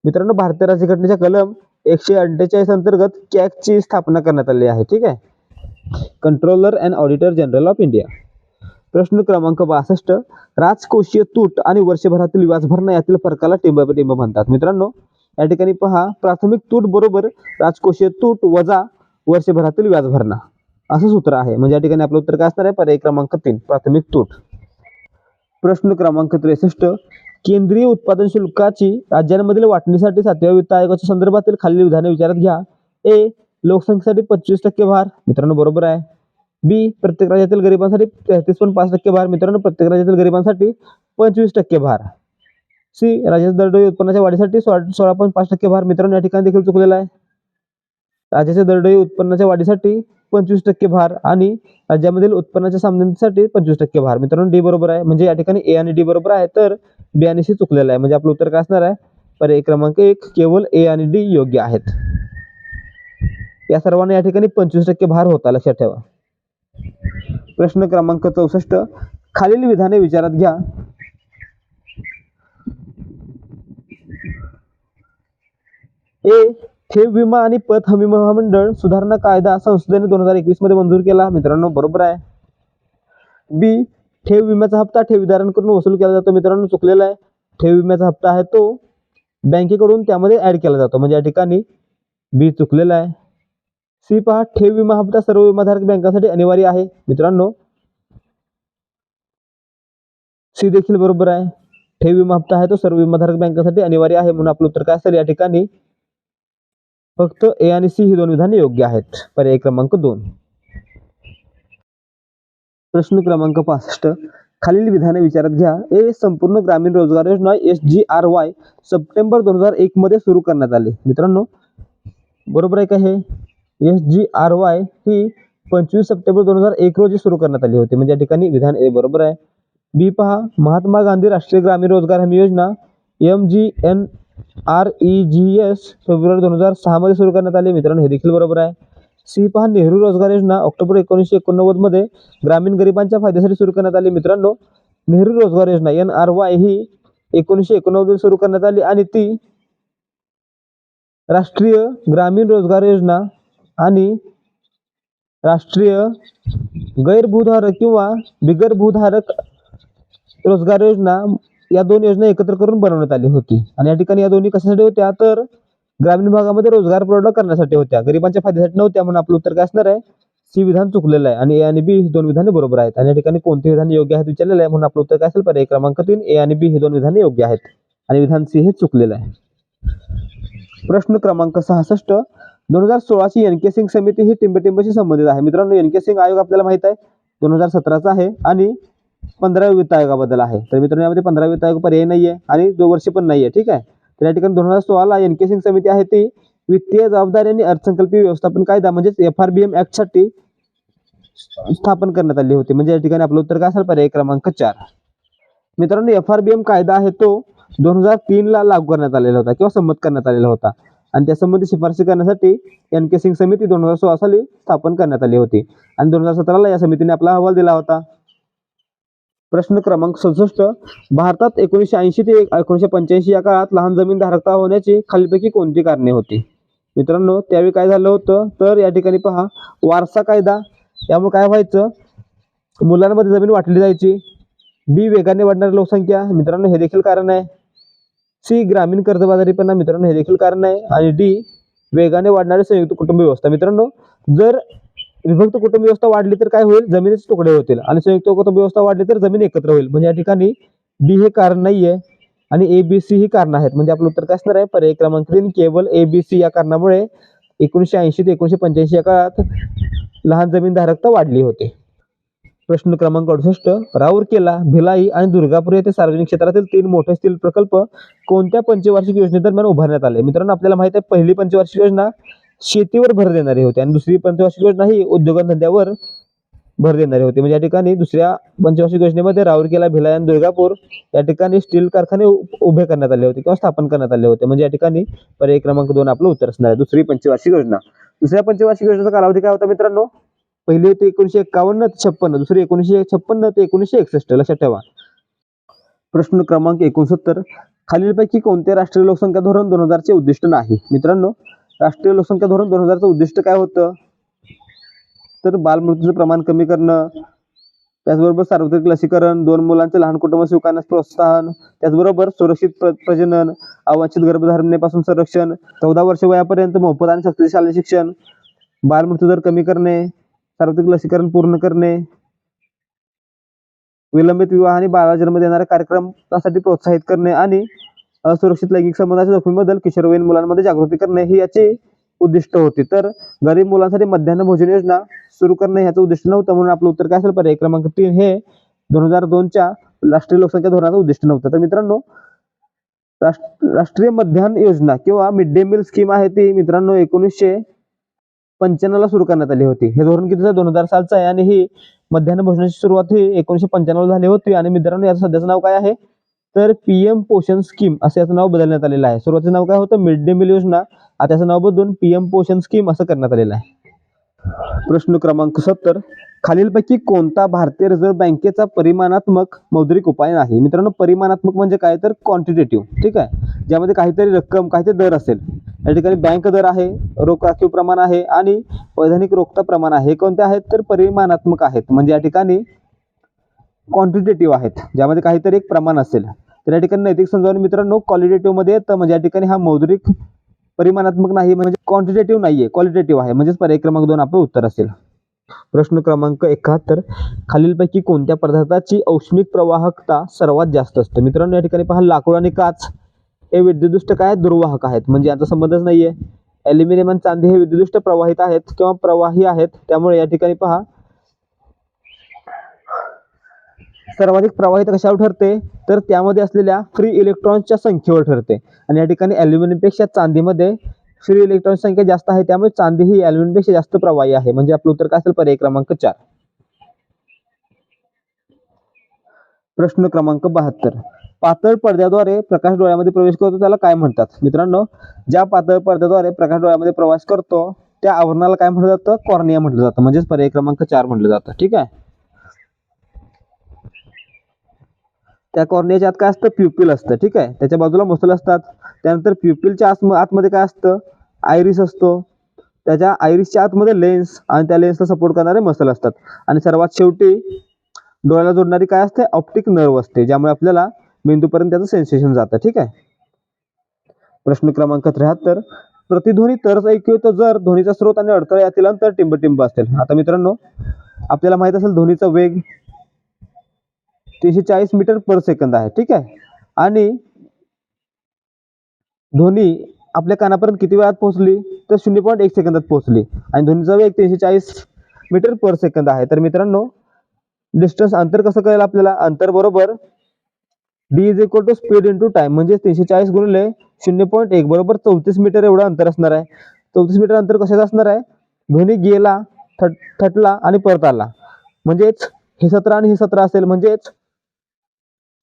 [SPEAKER 1] मित्रांनो, भारतीय राज्यघटनेच्या कलम 148 अंतर्गत कॅगची स्थापना करण्यात आली आहे. ठीक आहे, controller and auditor general of India. प्रश्न क्रमांक 62 राजकोषीय तूट आणि वर्षभरातील व्याज भरणा यातील फरकाला टिंब म्हणतात. मित्रांनो, या ठिकाणी पहा प्राथमिक तूट बरोबर राजकोषीय तूट वजा वर्षभरातील व्याज भरणा असं सूत्र आहे, म्हणजे या ठिकाणी आपलं उत्तर काय असणार आहे? पर्याय क्रमांक 3 प्राथमिक तूट. प्रश्न क्रमांक 63 केंद्रीय उत्पादन शुल्काची राज्यांमधील वाटणीसाठी 7व्या वित्त आयोगाच्या संदर्भातील खालील विधाने विचारात घ्या. ए. लोकसंख्येसाठी 25% भार. मित्रांनो, बरोबर आहे. बी. प्रत्येक राज्यातील गरिबांसाठी 33.5% भार. मित्रांनो, प्रत्येक राज्यातील गरिबांसाठी 25% भार. सी. राज्याच्या दरडोई उत्पन्नाच्या वाढीसाठी 16.5% भार. मित्रांनो, या ठिकाणी देखील चुकलेला आहे. राज्याच्या दरडोई उत्पन्नाच्या वाढीसाठी 25% भार आणि राज्यामधील उत्पन्नाच्या समृद्धीसाठी 25% भार. मित्रांनो, डी बरोबर आहे, म्हणजे या ठिकाणी ए आणि डी बरोबर आहे, तर बी आणि सी चुकलेला आहे, म्हणजे आपलं उत्तर काय असणार आहे? पर्याय क्रमांक 1 केवळ ए आणि डी योग्य आहेत. या सर्वांना या ठिकाणी 25% भार होता, लक्षात ठेवा. प्रश्न क्रमांक 64 खालील विधाने विचारात घ्या. ए. ठेव विमा आणि पत हमी महामंडळ सुधारणा कायदा संसदेने 2021 मध्ये मंजूर केला. मित्रांनो, बरोबर आहे. बी. ठेव विम्याचा हप्ता ठेवीदारांकडून वसूल केला जातो. मित्रांनो, चुकलेला आहे. ठेव विम्याचा हप्ता आहे तो बँकेकडून त्यामध्ये ऍड केला जातो, म्हणजे या ठिकाणी बी चुकलेला आहे. सी पहा ठेव विमा हप्ता सर्व विमाधारक बँकांसाठी अनिवार्य आहे. मित्रांनो, सी देखील बरोबर आहे. ठेव विमा हप्ता आहे तो सर्व विमाधारक बँकांसाठी अनिवार्य आहे, म्हणून आपलं उत्तर काय असेल? या ठिकाणी फक्त ए आणि सी ही दोन विधाने योग्य आहेत. पर्याय क्रमांक 2. प्रश्न क्रमांक 65 खालील विधाने विचारात घ्या. ए. संपूर्ण ग्रामीण रोजगार योजना SGRY सप्टेंबर 2001 मध्ये सुरू करण्यात आली. मित्रांनो, बरोबर आहे का? हे SGRY ही 25 सप्टेंबर 2001 रोजी सुरू करण्यात आली होती, म्हणजे या ठिकाणी विधान ए बरोबर आहे. बी पहा महात्मा गांधी राष्ट्रीय ग्रामीण रोजगार हमी योजना MGNREGS फेब्रुवारी 2006 मध्ये सुरू करण्यात आली. मित्रांनो, हे देखील बरोबर आहे. सी पहा नेहरू रोजगार योजना ऑक्टोबर 1989 मध्ये ग्रामीण गरिबांच्या फायद्यासाठी सुरू करण्यात आली. मित्रांनो, नेहरू रोजगार योजना NRY ही 1989 मध्ये सुरू करण्यात आली आणि ती राष्ट्रीय ग्रामीण रोजगार योजना आणि राष्ट्रीय गैरभूधारक किंवा बिगर भूधारक रोजगार योजना या दोन योजना एकत्र करून बनवण्यात आली होती. आणि या ठिकाणी या दोन्ही कशासाठी होत्या? तर ग्रामीण भागामध्ये रोजगार पुरवठा करण्यासाठी होत्या, गरिबांच्या फायद्यासाठी नव्हत्या, म्हणून आपलं उत्तर काय असणार आहे? सी विधान चुकलेलं आहे आणि ए आणि बी ही दोन विधाने बरोबर आहेत. आणि या ठिकाणी कोणती विधाने योग्य आहेत विचारलेलं आहे, म्हणून आपलं उत्तर काय असेल? पर्याय क्रमांक 3 ए आणि बी ही दोन विधाने योग्य आहेत आणि विधान सी हे चुकलेलं आहे. प्रश्न क्रमांक 66 2016 ची एन.के. सिंग समिती ही टिंबशी संबंधित आहे. मित्रांनो, एन.के. सिंग आयोग आपल्याला माहित आहे 2017चा आहे आणि 15व्या वित्त आयोगाबद्दल आहे. तर मित्रांनो, यामध्ये 15व्या वित्त आयोग पर्याय नाहीये आणि 2 वर्ष पण नाहीये. ठीक आहे, तर या ठिकाणी 2016 ला एन.के. सिंग समिती आहे ती वित्तीय जबाबदारी आणि अर्थसंकल्पीय व्यवस्थापन कायदा म्हणजेच FRBM ऍक्ट साठी स्थापन करण्यात आली होती, म्हणजे या ठिकाणी आपलं उत्तर काय असेल? पर्याय क्रमांक 4. मित्रांनो, FRBM कायदा आहे तो 2003 ला लागू करण्यात आलेला होता किंवा संमत करण्यात आलेला होता आणि त्या संबंधी शिफारशी करण्यासाठी एन.के. सिंग समिती 2016 साली स्थापन करण्यात आली होती आणि 2017 ला या समितीने आपला अहवाल दिला होता. प्रश्न क्रमांक 67 भारतात 1980 ते 1985 या काळात लहान जमीन धारकता होण्याची खालीलपैकी कोणती कारणे होती? मित्रांनो त्यावेळी काय झालं होतं तर या ठिकाणी पहा वारसा कायदा, यामुळे काय व्हायचं, मुलांमध्ये जमीन वाटली जायची. बी वेगाने वाढणारी लोकसंख्या, मित्रांनो हे देखील कारण आहे. सी ग्रामीण कर्जबाजारीपणा, मित्रांनो हे देखील कारण आहे. आणि डी वेगाने वाढणारी संयुक्त कुटुंब व्यवस्था. मित्रांनो जर विभक्त कुटुंब व्यवस्था वाढली तर काय होईल, जमिनीचे तुकडे होतील, आणि संयुक्त कुटुंब व्यवस्था वाढली तर जमीन एकत्र होईल. म्हणजे या ठिकाणी डी हे कारण नाहीये आणि ABC ही कारण आहेत. म्हणजे आपलं उत्तर काय असणार आहे, पर्याय क्रमांक 3 केवळ ABC या कारणामुळे 1980 ते 1985 या काळात लहान जमीनधारकता वाढली होती. प्रश्न क्रमांक 68, राऊरकेला, भिलाई आणि दुर्गापूर येथे सार्वजनिक क्षेत्रातील 3 मोठे स्टील प्रकल्प कोणत्या पंचवार्षिक योजनेदरम्यान उभारण्यात आले. मित्रांनो आपल्याला माहिती आहे पहिली पंचवार्षिक योजना शेतीवर भर देणारी होती आणि दुसरी पंचवार्षिक योजना ही उद्योगधंद्यावर भर देणारी होती. म्हणजे या ठिकाणी दुसऱ्या पंचवार्षिक योजनेमध्ये राऊरकेला, भिलाई आणि दुर्गापूर या ठिकाणी स्टील कारखाने उभे करण्यात आले होते किंवा स्थापन करण्यात आले होते. म्हणजे या ठिकाणी पर्याय क्रमांक 2 आपलं उत्तर असणार आहे, दुसरी पंचवार्षिक योजना. दुसऱ्या पंचवार्षिक योजनेचा कालावधी काय होता मित्रांनो, पहिली होती 1951 ते 56, दुसरी 1956 ते 1961. लक्षात ठेवा. प्रश्न क्रमांक 69, खालीलपैकी कोणते राष्ट्रीय लोकसंख्या धोरण 2000 चे उद्दिष्ट नाही. मित्रांनो राष्ट्रीय लोकसंख्या धोरण 2000 चं उद्दिष्ट काय होतं तर बालमृत्यूचं प्रमाण कमी करणं, त्याचबरोबर सार्वत्रिक लसीकरण, 2 मुलांचे लहान कुटुंब स्वीकारण्यास प्रोत्साहन, त्याचबरोबर सुरक्षित प्रजनन, अवांछित गर्भधारणेपासून संरक्षण, 14 वर्ष वयापर्यंत मोफत आणि सक्तीचे शालेय शिक्षण, बालमृत्यू दर कमी करणे, सार्वत्रिक लसीकरण पूर्ण करणे, विलंबित विवाह आणि बाळजन्म देणाऱ्या कार्यक्रमासाठी प्रोत्साहित करणे आणि असुरक्षित लैंगिक संबंधाच्या जोखमीबद्दल किशोरवयीन मुलांमध्ये जागृती करणे ही याची उद्दिष्ट होती. तर गरीब मुलांसाठी मध्यान्ह भोजन योजना सुरू करणे याचं उद्दिष्ट नव्हतं. म्हणून आपलं उत्तर काय असेल, पर्याय क्रमांक 3 हे 2002च्या राष्ट्रीय लोकसंख्या धोरणाचं उद्दिष्ट नव्हतं. तर मित्रांनो राष्ट्रीय मध्यान्ह योजना किंवा मिड डे मील स्कीम आहे ती मित्रांनो 1995 ला सुरू करण्यात आली होती. हे धोरण कितीचं 2000 सालचं आहे आणि ही मध्यान्ह भोजनाची सुरुवात ही 1995 झाली होती. आणि मित्रांनो याचं सध्याचं नाव काय आहे तर PM पोषण स्कीम असं याचं नाव बदलण्यात आलेलं आहे. सुरुवातीचं नाव काय होतं मिड डे मील योजना, आता त्याचं नाव बदलून PM पोषण स्कीम असं करण्यात आलेलं आहे. प्रश्न क्रमांक 70, खालीलपैकी कोणता भारतीय रिझर्व्ह बँकेचा परिमाणात्मक मौद्रिक उपाय नाही. मित्रांनो परिमाणात्मक म्हणजे काय तर क्वांटिटेटिव्ह, ठीक आहे, ज्यामध्ये काहीतरी रक्कम काहीतरी दर असेल. या ठिकाणी बँक दर आहे, रोख राखीव प्रमाण आहे आणि वैधानिक रोखता प्रमाण आहे. हे कोणते आहेत तर परिमाणात्मक आहेत. म्हणजे या ठिकाणी क्वांटिटेटिव्ह आहेत, ज्यामध्ये काहीतरी एक प्रमाण असेल. तर या ठिकाणी नैतिक समजावून मित्रांनो क्वालिटेटिव्ह मध्ये येतं. म्हणजे या ठिकाणी हा मौद्रिक परिमाणात्मक नाही, म्हणजे क्वांटिटेटिव्ह नाहीये, क्वालिटेटिव्ह आहे. म्हणजेच पर्याय क्रमांक 2 आपलं उत्तर असेल. प्रश्न क्रमांक 71, खालीलपैकी कोणत्या पदार्थाची औष्णिक प्रवाहकता सर्वात जास्त असते. मित्रांनो या ठिकाणी पहा लाकूड आणि काच हे विद्युतदृष्ट्या काय दुर्वाहक आहेत, म्हणजे यांचा संबंधच नाहीये. ॲल्युमिनियम आणि चांदी हे विद्युतदृष्ट्या प्रवाहित आहेत किंवा प्रवाही आहेत. त्यामुळे या ठिकाणी पहा सर्वाधिक प्रवाहित कशावर ठरते तर त्यामध्ये असलेल्या फ्री इलेक्ट्रॉन्सच्या संख्येवर ठरते. आणि या ठिकाणी ॲल्युमिनियमपेक्षा चांदीमध्ये फ्री इलेक्ट्रॉनची संख्या जास्त आहे, त्यामुळे चांदी ही ॲल्युमिनियमपेक्षा जास्त प्रवाही आहे. म्हणजे आपलं उत्तर काय असेल पर्याय क्रमांक 4. प्रश्न क्रमांक 72, पातळ पडद्याद्वारे प्रकाश डोळ्यामध्ये प्रवेश करतो त्याला काय म्हणतात. मित्रांनो ज्या पातळ पडद्याद्वारे प्रकाश डोळ्यामध्ये प्रवास करतो त्या आवरणाला काय म्हटलं जातं, कॉर्निया म्हटलं जातं. म्हणजेच पर्याय क्रमांक 4 म्हटलं जातं. ठीक आहे. त्या कॉर्नियाच्या आत काय असतं प्युपिल असतं. ठीक आहे, त्याच्या बाजूला मसल असतात. त्यानंतर प्युपिलच्या आतमध्ये काय असतं आयरिस असतो. त्याच्या आयरिसच्या आतमध्ये लेन्स आणि त्या लेन्सला सपोर्ट करणारे मसल असतात. आणि सर्वात शेवटी डोळ्याला जोडणारी काय असते ऑप्टिक नर्व असते, ज्यामुळे आपल्याला मेंदूपर्यंत त्याचं सेन्सेशन जातं. ठीक आहे. प्रश्न क्रमांक 73, प्रतिध्वनी तरच ऐकू येतो जर ध्वनीचा स्रोत आणि अडथळा यातील अंतर टिंब असेल. आता मित्रांनो आपल्याला माहित असेल ध्वनीचा वेग 340 मीटर पर सेकंद आहे. ठीक आहे. आणि ध्वनी आपल्या कानापर्यंत किती वेळात पोहोचली तर 0.1 सेकंदात पोहोचली. आणि ध्वनीचा वेग 340 मीटर पर सेकंद आहे. तर मित्रांनो डिस्टन्स अंतर कसं कळेल आपल्याला, अंतर बरोबर D is equal to speed into time. म्हणजे 340 गुणिले 0.1 बरोबर 34 मीटर एवढं अंतर असणार आहे. 34 मीटर अंतर कशाचं असणार आहे, ध्वनी गेला, थटला आणि परत आला. म्हणजेच हे 17 आणि हे 17 असेल, म्हणजेच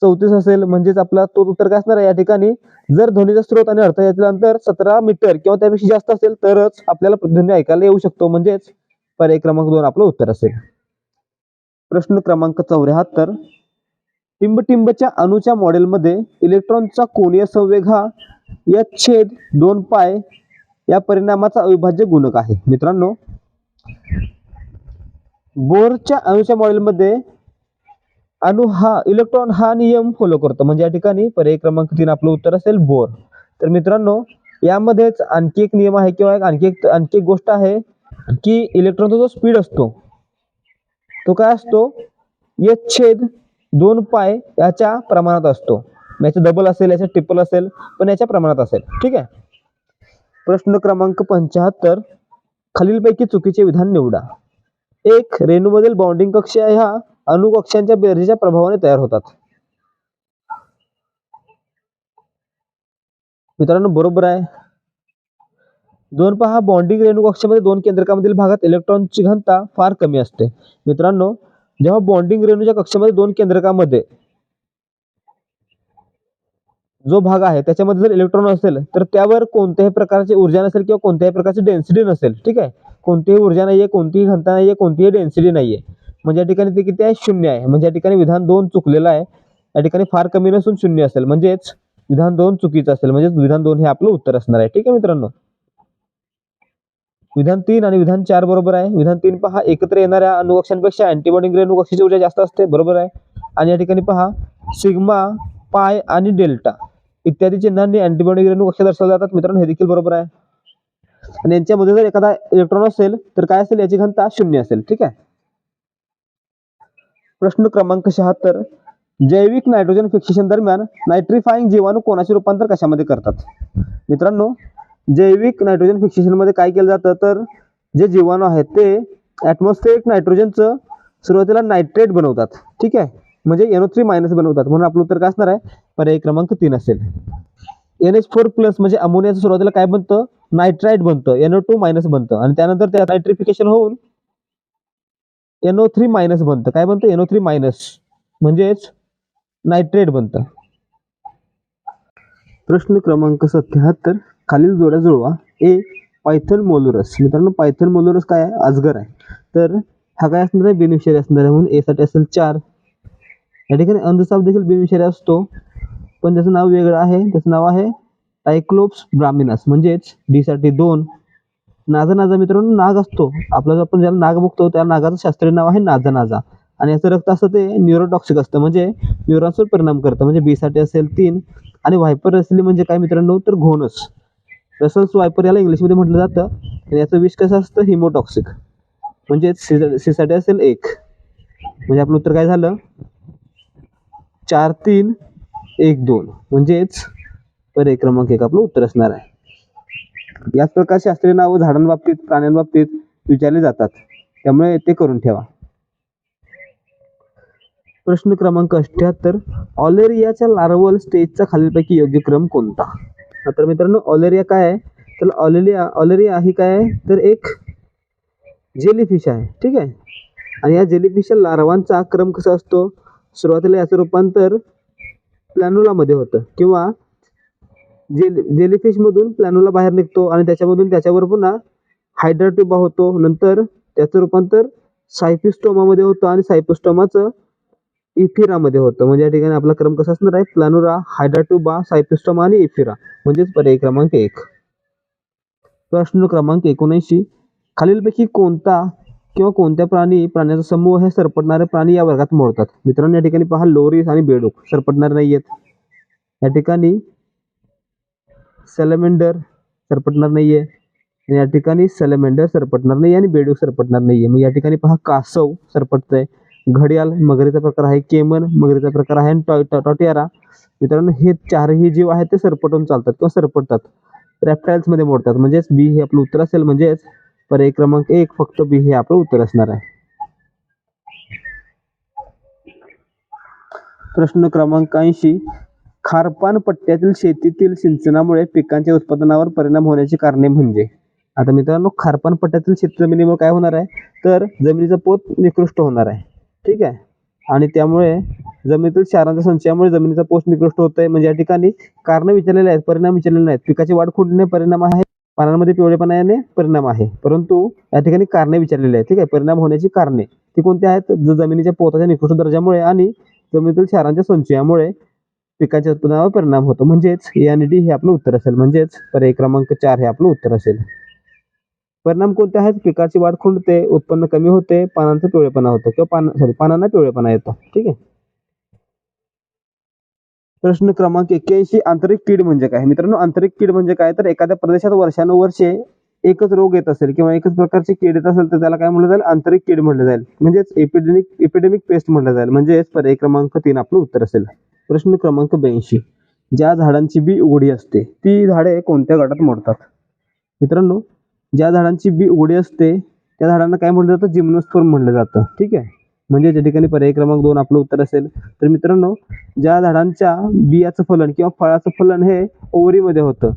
[SPEAKER 1] 34 असेल. म्हणजेच आपला तो उत्तर काय असणार आहे या ठिकाणी जर ध्वनीचा स्रोत आणि अडथळा यातील अंतर 17 मीटर किंवा त्यापेक्षा जास्त असेल तरच आपल्याला ध्वनी ऐकायला येऊ शकतो. म्हणजेच पर्याय क्रमांक 2 आपलं उत्तर असेल. प्रश्न क्रमांक 74, टिंबच्या अणूच्या मॉडेलमध्ये इलेक्ट्रॉनचा कोनीय संवेग हा h/2π या परिणामाचा अविभाज्य गुणक आहे. मित्रांनो, बोरच्या अणूच्या मॉडेलमध्ये इलेक्ट्रॉन हा नियम फॉलो करतो. म्हणजे या ठिकाणी पर्याय क्रमांक 3 आपलं उत्तर असेल बोर. तर मित्रांनो, यामध्येच आणखी एक नियम आहे किंवा आणखी एक गोष्ट आहे की इलेक्ट्रॉनचा जो स्पीड असतो तो काय असतो, h/2 पाय याच्या प्रमाणात असतो. याचं डबल असेल, याचं ट्रिपल असेल, पण याच्या प्रमाणात असेल. ठीक आहे. प्रश्न क्रमांक 75, खालीलपैकी चुकीचे विधान निवडा. 1. रेणूमधील बॉन्डिंग कक्ष ह्या अणु कक्षांच्या बेरजेच्या प्रभावाने तयार होतात. मित्रांनो, बरोबर आहे. 2 पहा, बॉन्डिंग रेणू कक्षामध्ये 2 केंद्रकामधील भागात इलेक्ट्रॉनची घनता फार कमी असते. मित्रांनो, जेव्हा बॉन्डिंग रेणूच्या कक्षामध्ये 2 केंद्रकामध्ये जो भाग आहे त्याच्यामध्ये जर इलेक्ट्रॉन असेल तर त्यावर कोणत्याही प्रकारची ऊर्जा नसेल किंवा कोणत्याही प्रकारची डेन्सिटी नसेल. ठीक आहे. कोणतीही ऊर्जा नाहीये, कोणतीही घनता नाहीये, कोणतीही डेन्सिटी नाहीये. म्हणजे या ठिकाणी ते किती आहे, 0 आहे. म्हणजे या ठिकाणी विधान 2 चुकलेलं आहे. या ठिकाणी फार कमी नसून 0 असेल, म्हणजेच विधान 2 चुकीचं असेल. म्हणजे विधान 2 हे आपलं उत्तर असणार आहे. ठीक आहे मित्रांनो. विधान 3 आणि विधान 4 बरोबर आहे. विधान 3 पहा, एकत्र येणाऱ्या अणुकक्षांपेक्षा अँटीबॉन्डिंग रेणू कक्षाची ऊर्जा जास्त असते. बरोबर आहे. आणि या ठिकाणी पहा, सिग्मा, पाय आणि डेल्टा इत्यादी चिन्हांनी अँटीबॉन्डिंग रेणू कक्षा दर्शवल्या जातात. मित्रांनो, हे देखील बरोबर आहे. आणि यांच्यामध्ये जर एखादा इलेक्ट्रॉन असेल तर काय असेल, याची घनता 0 असेल. ठीक आहे. प्रश्न क्रमांक 76, जैविक नायट्रोजन फिक्सेशन दरम्यान नायट्रिफाइंग जीवाणू कोणाचे रूपांतर कशामध्ये करतात. मित्रांनो, जैविक नायट्रोजन फिक्सेशन मध्ये काय केलं जातं, तर जे जीवाणू आहेत ते ॲटमॉस्फेरिक नायट्रोजनचं सुरुवातीला नायट्रेट बनवतात. ठीक आहे. म्हणजे NO3- बनवतात. म्हणून आपलं उत्तर काय असणार आहे, पर्याय क्रमांक 3 असेल. NH4+ म्हणजे अमोनियाचं सुरुवातीला काय बनतं, नायट्राइट बनतं, NO2- बनतं आणि त्यानंतर त्या नायट्रिफिकेशन होऊन NO3- बनतं. काय बनतं, NO3- म्हणजेच नायट्रेट बनतं. प्रश्न क्रमांक 77, खालील जोड्या जुळवा. ए. पायथन मोलुरस. मित्रांनो, पायथन मोलुरस काय आहे, अजगर आहे. तर हा काय असणार आहे, बेनिफिशियरी असणार आहे. म्हणून ए साठी असेल 4. या ठिकाणी अंधसाप देखील बेनिफिशियरी असतो, पण त्याचं नाव वेगळं आहे. त्याचं नाव आहे टायक्लोप्स ब्राह्मिनस. म्हणजेच डी साठी 2. नाजा मित्रांनो नाग असतो आपला, आपण ज्याला नाग बघतो त्या नागाचं शास्त्रीय नाव आहे नाजा. आणि याचं रक्त असतं ते न्यूरोटॉक्सिक असतं, म्हणजे न्यूरॉन्सवर परिणाम करतं. म्हणजे बी साठी असेल 3. आणि व्हायपर रसली म्हणजे काय मित्रांनो, तर घोणस. रसल्स वायपर याला इंग्लिशमध्ये म्हटलं जातं. आणि याचं विष कसं असतं, हिमोटॉक्सिक. म्हणजे सी साठी असेल 1. म्हणजे आपलं उत्तर काय झालं, 4, 3, 1, 2. म्हणजेच पर्याय क्रमांक 1 आपलं उत्तर असणार आहे. याच प्रकार शास्त्रीय नावं झाडांबाबतीत, प्राण्यांबाबतीत विचारले जातात, त्यामुळे ते करून ठेवा. प्रश्न क्रमांक 78, ऑलेरियाच्या लार्वल स्टेजचा खालीलपैकी योग्य क्रम कोणता. तर मित्रांनो, ऑलेरिया काय आहे, तर ऑलेरिया ही काय आहे, तर एक जेलीफिश आहे. ठीक आहे. आणि या जेलीफिशच्या लार्वांचा क्रम कसा असतो, सुरुवातीला याचं रूपांतर प्लॅनुलामध्ये होतं किंवा जेलीफिश मधून प्लॅनुला बाहेर निघतो आणि त्याच्यावर पुन्हा हायड्रा ट्युबा होतो. नंतर त्याचं रूपांतर सायफिस्टोमामध्ये होतं आणि सायफिस्टोमाचं इफिरामध्ये होतं. म्हणजे या ठिकाणी आपला क्रम कसा असणार आहे, प्लॅनुरा, हायड्रा ट्युबा, सायफिस्टोमा आणि इफिरा. म्हणजेच पर्याय क्रमांक 1. प्रश्न क्रमांक 79, खालीलपैकी कोणता किंवा कोणत्या प्राण्याचा समूह हे सरपटणारे प्राणी या वर्गात मोडतात. मित्रांनो, या ठिकाणी पहा, लोरीस आणि बेडूक सरपटणारे नाही आहेत. या ठिकाणी सॅलमेंडर सरपटणार नाहीये, आणि या ठिकाणी सॅलमेंडर सरपटणार नाही आणि बेडूक सरपटणार नाहीये. मग या ठिकाणी पहा, कासव सरपटतंय, घडियाल मगरीचा प्रकार आहे, केमन मगरीचा प्रकार आहे आणि टॉटियारा. मित्रांनो, हे 4ही जीव आहेत ते सरपटून चालतात किंवा सरपटतात, रेप्टाइल्स मध्ये मोडतात. म्हणजेच बी हे आपलं उत्तर असेल. म्हणजेच पर्याय क्रमांक 1 फक्त बी हे आपलं उत्तर असणार आहे. प्रश्न क्रमांक 80, खारपान पट्ट्यातील शेतीतील सिंचनामुळे पिकांच्या उत्पादनावर परिणाम होण्याची कारणे म्हणजे. आता मित्रांनो, खारपान पट्ट्यातील शेत जमिनीमुळे काय होणार आहे, तर जमिनीचा पोत निकृष्ट होणार आहे. ठीक आहे. आणि त्यामुळे जमिनीतील क्षारांच्या संचयामुळे जमिनीचा पोत निकृष्ट होत आहे. म्हणजे या ठिकाणी कारण विचारलेले आहेत, परिणाम विचारलेले नाहीत. पिकाची वाढ खुंटणे परिणाम आहे, पानांमध्ये पिवळेपणा येणे परिणाम आहे, परंतु या ठिकाणी कारणे विचारलेली आहेत. ठीक आहे. परिणाम होण्याची कारणे ती कोणती आहेत, जमिनीच्या पोताच्या निकृष्ट दर्जामुळे आणि जमिनीतील क्षारांच्या संचयामुळे पिकाच्या उत्पन्नावर परिणाम होतो. म्हणजेच ए आणि डी हे आपलं उत्तर असेल. म्हणजेच पर्याय क्रमांक 4 हे आपलं उत्तर असेल. परिणाम कोणते आहेत? पिकाची वाढ खुंटते, उत्पन्न कमी होते, पानांचा पिवळेपणा होतो किंवा पानांना पिवळेपणा येतो. ठीक आहे. प्रश्न क्रमांक 81, आंतरिक कीड म्हणजे काय? मित्रांनो, आंतरिक कीड म्हणजे काय? तर एखाद्या प्रदेशात वर्षानुवर्षे एकच रोग येत असेल किंवा एकच प्रकारची कीड येत असेल तर त्याला काय म्हटलं जाईल? आंतरिक कीड म्हटलं जाईल. म्हणजेच एपिडेमिक पेस्ट म्हटलं जाईल. म्हणजेच पर्याय क्रमांक 3 आपलं उत्तर असेल. प्रश्न क्रमांक 82, ज्या झाडांची बी उघडी असते ती झाडे कोणत्या गटात मोडतात? मित्रांनो, ज्या झाडांची बी उघडी असते त्या झाडांना काय म्हटलं जातं? जिम्नोस्पर्म म्हटलं जातं. ठीक आहे. म्हणजे त्या ठिकाणी पर्याय क्रमांक 2 आपलं उत्तर असेल. तर मित्रांनो, ज्या झाडांच्या बियाचं फलन किंवा फळाचं फलन हे ओव्हरीमध्ये होतं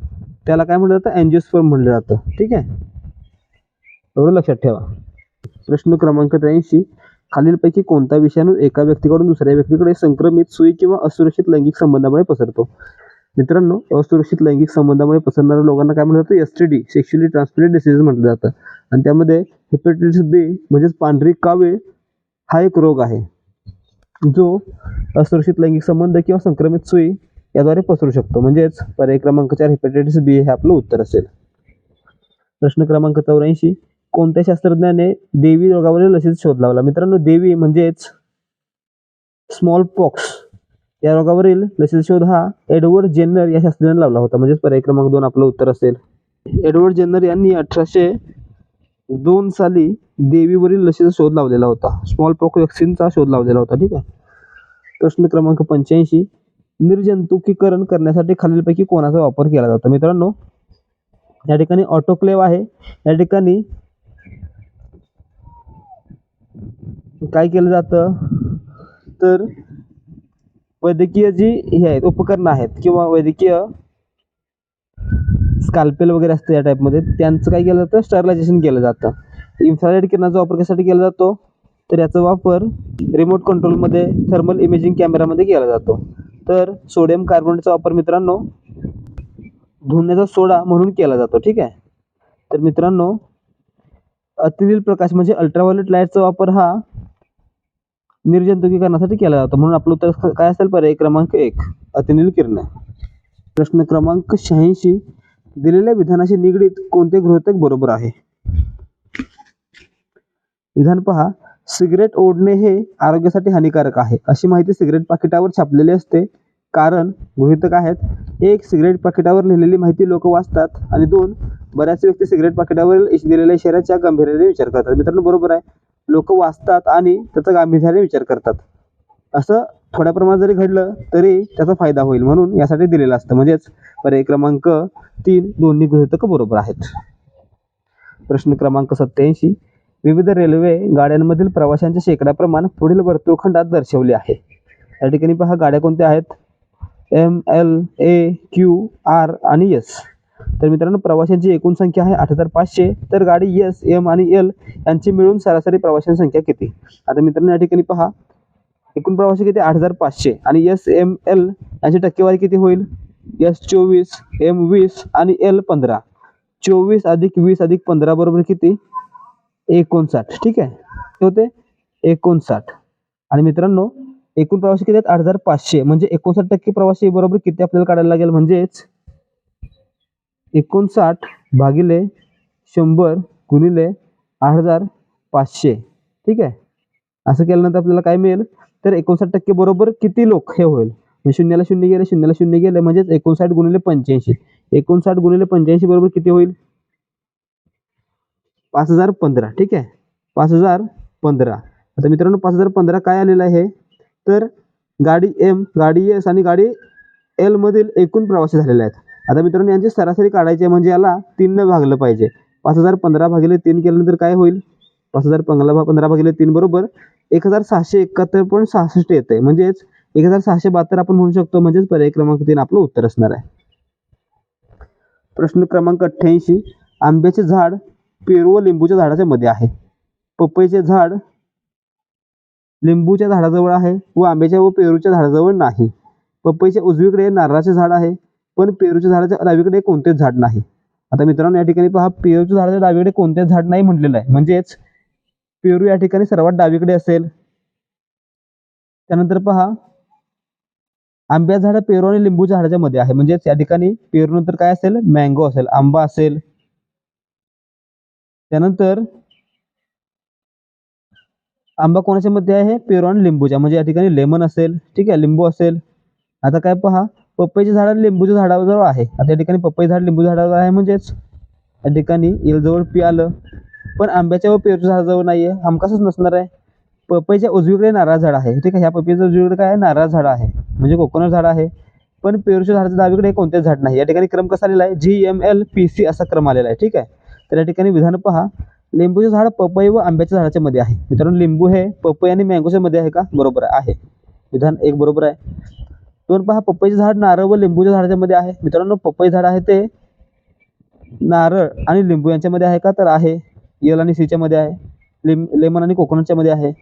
[SPEAKER 1] त्याला काय म्हटलं जातं? अँजिओस्पर्म म्हटलं जातं. ठीक आहे, एवढं लक्षात ठेवा. प्रश्न क्रमांक 83, खालीलपैकी कोणता विषाणू एका व्यक्तीकडून दुसऱ्या व्यक्तीकडे संक्रमित, सुई किंवा असुरक्षित लैंगिक संबंधामुळे पसरतो? मित्रांनो, असुरक्षित लैंगिक संबंधामुळे पसरणाऱ्या लोकांना काय म्हटलं जातं? एसटीडी, सेक्शुअली ट्रान्समिटेड डिसीज म्हटलं जातं. आणि त्यामध्ये हेपॅटायटिस बी म्हणजेच पांढरी कावीळ हा एक रोग आहे जो असुरक्षित लैंगिक संबंध किंवा संक्रमित सुई याद्वारे पसरू शकतो. म्हणजेच पर्याय क्रमांक 4 हेपॅटायटिस बी हे आपलं उत्तर असेल. प्रश्न क्रमांक 84, कोणत्या शास्त्रज्ञाने देवी रोगावरील लसीचा शोध लावला? मित्रांनो, देवी म्हणजेच स्मॉल पॉक्स या रोगावरील लसीचा शोध हा एडवर्ड जेन्नर या शास्त्रज्ञाने लावला होता. म्हणजेच पर्याय क्रमांक 2 आपलं उत्तर असेल. एडवर्ड जेन्नर यांनी 1802 साली देवीवरील लसीचा शोध लावलेला होता. स्मॉल पॉक्स वॅक्सिनचा शोध लावलेला होता. ठीक आहे. प्रश्न क्रमांक 85, निर्जंतुकीकरण करण्यासाठी खालीलपैकी कोणाचा वापर केला जातो? मित्रांनो, या ठिकाणी ऑटोक्लेव्ह आहे. या ठिकाणी काय केलं जातं? तर वैद्यकीय जी हे आहेत उपकरणं आहेत किंवा वैद्यकीय स्कॅल्पेल वगैरे असतं या टाईपमध्ये, त्यांचं काय केलं जातं? स्टरलायझेशन केलं जातं. इन्फ्रारेड किरणाचा वापर कशासाठी केला जातो? तर याचा वापर रिमोट कंट्रोलमध्ये थर्मल इमेजिंग कॅमेरामध्ये केला जातो. तर सोडियम कार्बोनेटचा वापर मित्रांनो धुण्याचा सोडा म्हणून केला जातो. ठीक आहे. तर मित्रांनो, अतिनील प्रकाश म्हणजे अल्ट्राव्हायोलेट लाईटचा वापर हा निर्जंतुकीकरणासाठी केला जातो. म्हणून आपलं उत्तर काय असेल? पर्याय क्रमांक 1 अतिनील किरण. प्रश्न क्रमांक 86, दिलेल्या विधानाशी निगडीत कोणते गृहीतक बरोबर आहे? विधान पहा, सिगरेट ओढणे हे आरोग्यासाठी हानिकारक आहे अशी माहिती सिगरेट पाकिटावर छापलेली असते. कारण गृहीतक आहेत: 1. सिगरेट पाकिटावर लिहिलेली माहिती लोक वाचतात. आणि 2. बऱ्याच व्यक्ती सिगरेट पाकिटावर दिलेल्या इशाऱ्याच्या गांभीर्याने विचार करतात. मित्रांनो, बरोबर आहे. लोक वाचतात आणि त्याचा गांभीर्याने विचार करतात. असं थोड्या प्रमाणात जरी घडलं तरी त्याचा फायदा होईल म्हणून यासाठी दिलेलं असतं. म्हणजेच पर्याय क्रमांक 3 दोन्ही गृहीतक बरोबर आहेत. प्रश्न क्रमांक 87, विविध रेल्वे गाड्यांमधील प्रवाशांचे शेकडा प्रमाण पुढील वर्तुळखंडात दर्शवले आहे. या ठिकाणी पहा, गाड्या कोणत्या आहेत? M, L, A, Q, R आणि S. तर मित्रांनो, प्रवाशांची एकूण संख्या आहे 8,500. तर गाडी S, M आणि L यांची मिळून सरासरी प्रवाशांची संख्या किती? आता मित्रांनो, या ठिकाणी पहा, एकूण प्रवासी किती? 8,500. आणि S, M, L यांची टक्केवारी किती होईल? S 24, M 20 आणि L 15. 24 अधिक 20 अधिक 15 बरोबर किती? 59. ठीक आहे, होते 59. आणि मित्रांनो, एकूण प्रवासी किती आहेत? 8,500. म्हणजे 59% प्रवासी बरोबर किती आपल्याला काढायला लागेल? म्हणजेच 59 भागिले 100 गुणिले 8,500. ठीक आहे, असं केल्यानंतर आपल्याला काय मिळेल? तर 59% बरोबर किती लोक हे होईल? शून्याला शून्य गेले, शून्याला शून्य गेले, म्हणजेच 59 गुणिले 85. 59 गुणिले 85 बरोबर किती होईल? 5,015. ठीक आहे, 5,015. आता मित्रांनो, 5,015 काय आलेलं आहे? तर गाडी M, गाडी S आणि गाडी L मधील एकूण प्रवासी झालेले आहेत. आता मित्रांनो, यांची सरासरी काढायची आहे म्हणजे याला 3 ने भागलं पाहिजे. 5,015 भागिले 3 केल्यानंतर काय होईल? 5,015 भागिले 3 बरोबर 1,671.66 येते. म्हणजेच 1,672 आपण म्हणू शकतो. म्हणजेच पर्याय क्रमांक 3 आपलं उत्तर असणार आहे. प्रश्न क्रमांक 88, आंब्याचे झाड पेरू व लिंबूच्या झाडाच्या मध्ये आहे. पपईचे झाड लिंबूच्या झाडाजवळ आहे व आंब्याच्या व पेरूच्या झाडाजवळ नाही. पपईच्या उजवीकडे नारळाचे झाड आहे पण पेरूच्या झाडाच्या डावीकडे कोणतेच झाड नाही. आता मित्रांनो, या ठिकाणी पहा, पेरूच्या झाडाच्या डावीकडे कोणतेच झाड नाही म्हटलेलं आहे. म्हणजेच पेरू या ठिकाणी सर्वात डावीकडे असेल. त्यानंतर पहा, आंब्या झाड पेरू आणि लिंबू झाडाच्या मध्ये आहे, म्हणजे या ठिकाणी पेरू नंतर काय असेल, मँगो असेल, आंबा असेल. त्यानंतर आंबा कोणाच्या मध्ये आहे, पेरू आणि लिंबूच्या, म्हणजे या ठिकाणी लेमन असेल, ठीक आहे, लिंबू असेल. आता काय पहा, पपईचे झाड लिंबूच्या झाडाजवळ आहे. आता या ठिकाणी पपई झाड लिंबू झाडाजवळ आहे, म्हणजेच या ठिकाणी एल जवळ पी आलं. पण आंब्याच्या व पेरूच्या झाडाजवळ नाहीये, हमखासच नसणार आहे. पपईच्या उजवीकडे नारळ झाड आहे, ठीक आहे, ह्या पपईच्या उजवीकडे काय आहे, नारळ झाड आहे, म्हणजे कोकोनट झाड आहे. पण पेरूच्या झाडाच्या डावीकडे कोणतेच झाड नाही. या ठिकाणी क्रम कसा आलेला आहे, GMLPC असा क्रम आलेला आहे, ठीक आहे. तर या ठिकाणी विधान पहा, लिंबूचे झाड पपई व आंब्याच्या झाडाच्या मध्ये आहे. मित्रांनो, लिंबू हे पपई आणि मँगोच्या मध्ये आहे का, बरोबर आहे. विधान 1 बरोबर आहे. 2 पहा, पपईचे झाड नारळ व लिंबूच्या झाडाच्या मध्ये आहे. मित्रांनो, पपई झाड आहे ते नारळ आणि लिंबू यांच्यामध्ये आहे का, तर आहे. एल आणि सी च्या मध्ये आहे. लेमन आणि कोकोनटच्या मध्ये आहे.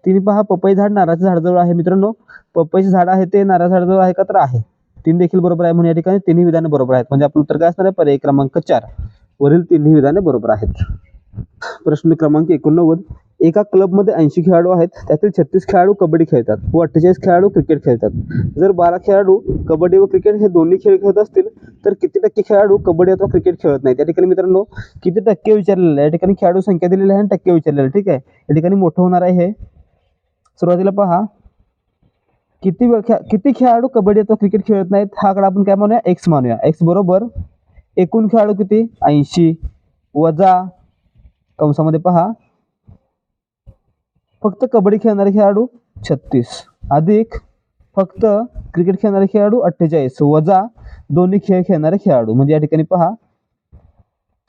[SPEAKER 1] 3 पहा, पपई झाड नारळाच्या झाडाजवळ आहे. मित्रांनो, पपईचे झाड आहे ते नारळाच्या झाडाजवळ आहे का, तर आहे. 3 देखील बरोबर आहे, म्हणून या ठिकाणी तिन्ही विधाने बरोबर आहेत. म्हणजे आपलं उत्तर काय असणार आहे, पर्याय क्रमांक 4 वरील तिन्ही विधाने बरोबर आहेत. प्रश्न क्रमांक 89, एका क्लबमध्ये 80 खेळाडू आहेत, त्यातील 36 खेळाडू कबड्डी खेळतात व 48 खेळाडू क्रिकेट खेळतात. जर 12 खेळाडू कबड्डी व क्रिकेट हे दोन्ही खेळ खेळत असतील तर किती टक्के खेळाडू कबड्डी अथवा क्रिकेट खेळत नाही. त्या ठिकाणी मित्रांनो किती टक्के विचारलेलं आहे, या ठिकाणी खेळाडू संख्या दिलेली आहे आणि टक्के विचारलेलं आहे, ठीक आहे. या ठिकाणी मोठं होणार आहे हे. सुरुवातीला पहा, किती खेळाडू कबड्डी अथवा क्रिकेट खेळत नाहीत, हा आकडा आपण काय म्हणूया, एक्स मानूया. एक्स बरोबर एकूण खेळाडू किती, 80 वजा कंसामध्ये पहा फक्त कबड्डी खेळणारे खेळाडू 36 अधिक फक्त क्रिकेट खेळणारे खेळाडू 48 वजा दोन्ही खेळ खेळणारे खेळाडू, म्हणजे या ठिकाणी पहा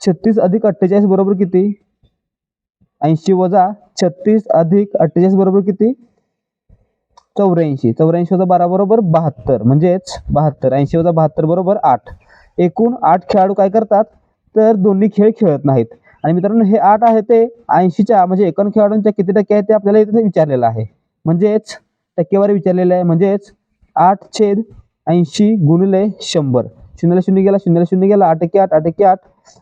[SPEAKER 1] 36 अधिक 48 बरोबर किती, 80 वजा 36 अधिक 48 बरोबर किती, 84. 84 वजा 12 बरोबर 72, म्हणजेच 72. 80 वजा 72 बरोबर 8. एकूण 8 खेळाडू काय करतात, तर दोन्ही खेळ खेळत नाहीत. आणि मित्रांनो, हे 8 आहे ते 80च्या म्हणजे एकूण खेळाडूंच्या किती टक्के आहे ते आपल्याला इथे विचारलेलं आहे, म्हणजेच टक्केवारी विचारलेलं आहे. म्हणजेच 8/80 गुणिले 100. 0 0 गेला, 0 0 गेला, 8 एके 8, 8 एके 8,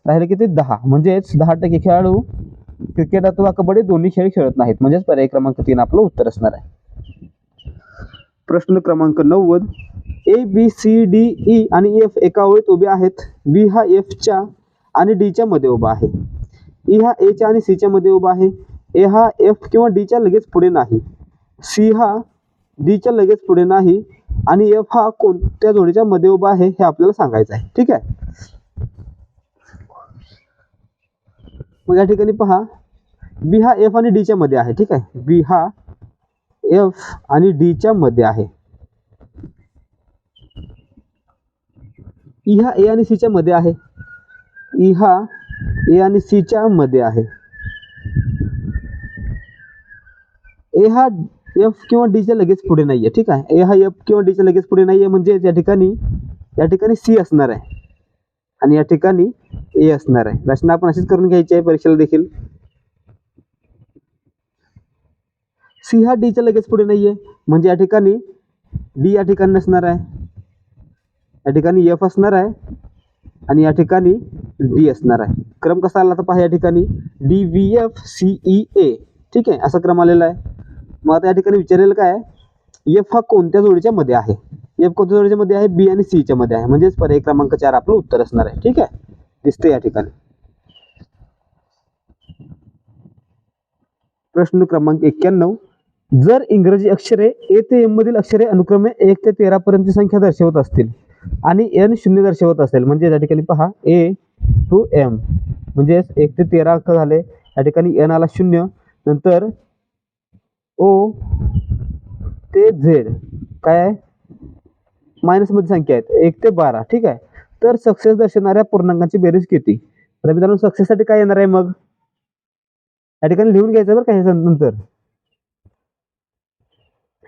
[SPEAKER 1] राहिले किती 10, म्हणजेच 10% खेळाडू क्रिकेट अथवा कबड्डी दोन्ही खेळ खेळत नाहीत, म्हणजेच पर्याय क्रमांक 3 आपलं उत्तर असणार आहे. प्रश्न क्रमांक 90, ABCDE आणि F एका ओळीत उभे आहेत. B हा Fच्या आणि D च्या मध्ये उभा आहे. E हा A च्या आणि C च्या मध्ये उभा आहे. A हा F किंवा D च्या लगेच पुढे नाही. C हा D च्या लगेच पुढे नाही आणि F हा कोणत्या जोडीच्या मध्ये उभा आहे हे आपल्याला सांगायचं आहे, ठीक आहे. मग या ठिकाणी पहा, B हा F आणि D च्या मध्ये आहे, ठीक आहे. B हा F आणि D च्या मध्ये आहे. E हा A आणि C च्या मध्ये आहे. E हा A आणि C च्या मध्ये आहे. A हा F किंवा D च्या लगेच पुढे नाहीये, ठीक आहे. A हा F किंवा D च्या लगेच पुढे नाहीये, म्हणजे या ठिकाणी C असणार आहे आणि या ठिकाणी A असणार आहे. रचना आपण अशीच करून घ्यायची आहे परीक्षेला देखील. C हा D च्या लगेच पुढे नाहीये, म्हणजे या ठिकाणी D या ठिकाणी नसणार आहे, या ठिकाणी F असणार आहे आणि या ठिकाणी D असणार आहे. क्रम कसा आला तर पहा, या ठिकाणी DVFCEA, ठीक आहे, असा क्रम आलेला आहे. मग आता या ठिकाणी विचारलेलं काय आहे, F हा कोणत्या जोडीच्या मध्ये आहे. F कोणत्या जोडीच्या मध्ये आहे, B आणि C च्या मध्ये आहे, म्हणजेच पर्याय क्रमांक 4 आपलं उत्तर असणार आहे, ठीक आहे. दिसते या ठिकाणी. प्रश्न क्रमांक 91, जर इंग्रजी अक्षरे A ते M मधील अक्षरे अनुक्रमे 1 ते 13 पर्यंतची संख्या दर्शवत असतील आणि N 0 दर्शवत असेल, म्हणजे या ठिकाणी पहा A to M, म्हणजे 1 ते 13 अंक झाले. या ठिकाणी N आला 0, नंतर O ते Z काय आहे, मायनस मध्ये संख्या आहेत 1 ते 12, ठीक आहे. तर सक्सेस दर्शवणाऱ्या पूर्णांकांची बेरीज किती. तर मित्रांनो, सक्सेस साठी काय येणार आहे, मग या ठिकाणी लिहून घ्यायचं बरं का. हे नंतर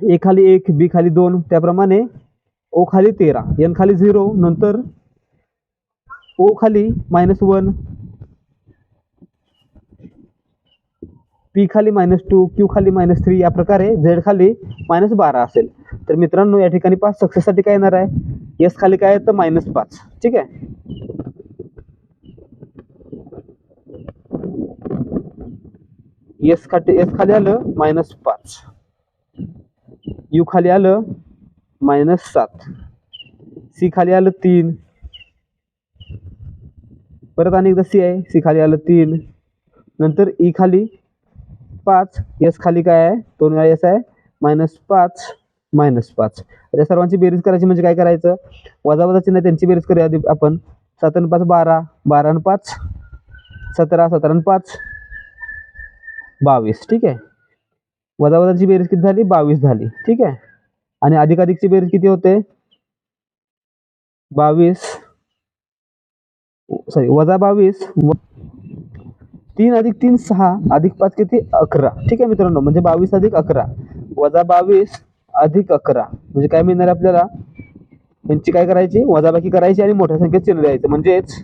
[SPEAKER 1] A खाली 1, B खाली 2, त्याप्रमाणे O खाली 13, N खाली 0, नंतर O खाली -1, P खाली -2, Q खाली -3, या प्रकारे Z खाली -12 असेल. तर मित्रांनो, या ठिकाणी 5 सक्सेस साठी काय येणार आहे, S खाली काय आहे तर -5, ठीक आहे. S खाली आलं -5, U खाली आलं -7. सी खाली आलं 3. परत आणि एकदा सी आहे, सी खाली आलं 3. नंतर ई खाली 5. एस खाली काय आहे, 2 वेळा एस आहे, -5 -5. या सर्वांची बेरीज करायची म्हणजे काय करायचं, वजा चिन्ह त्यांची बेरीज करूया आधी आपण. 7 आणि 5 12, 12 आणि 5 17, 17 आणि 5 22. ठीक आहे. वजाची बेरीज किती झाली, 22 झाली. ठीक आहे. आणि अधिक अधिकची बेरीज किती होते, 22 -22. 3 + 3 6 + 5 किती, 11. ठीक आहे मित्रांनो, म्हणजे 22 + 11 -22 + 11 म्हणजे काय मिळणार आपल्याला, यांची काय करायची, वजाबाकी करायची आणि मोठ्या संख्येत चिन्ह द्यायचं. म्हणजेच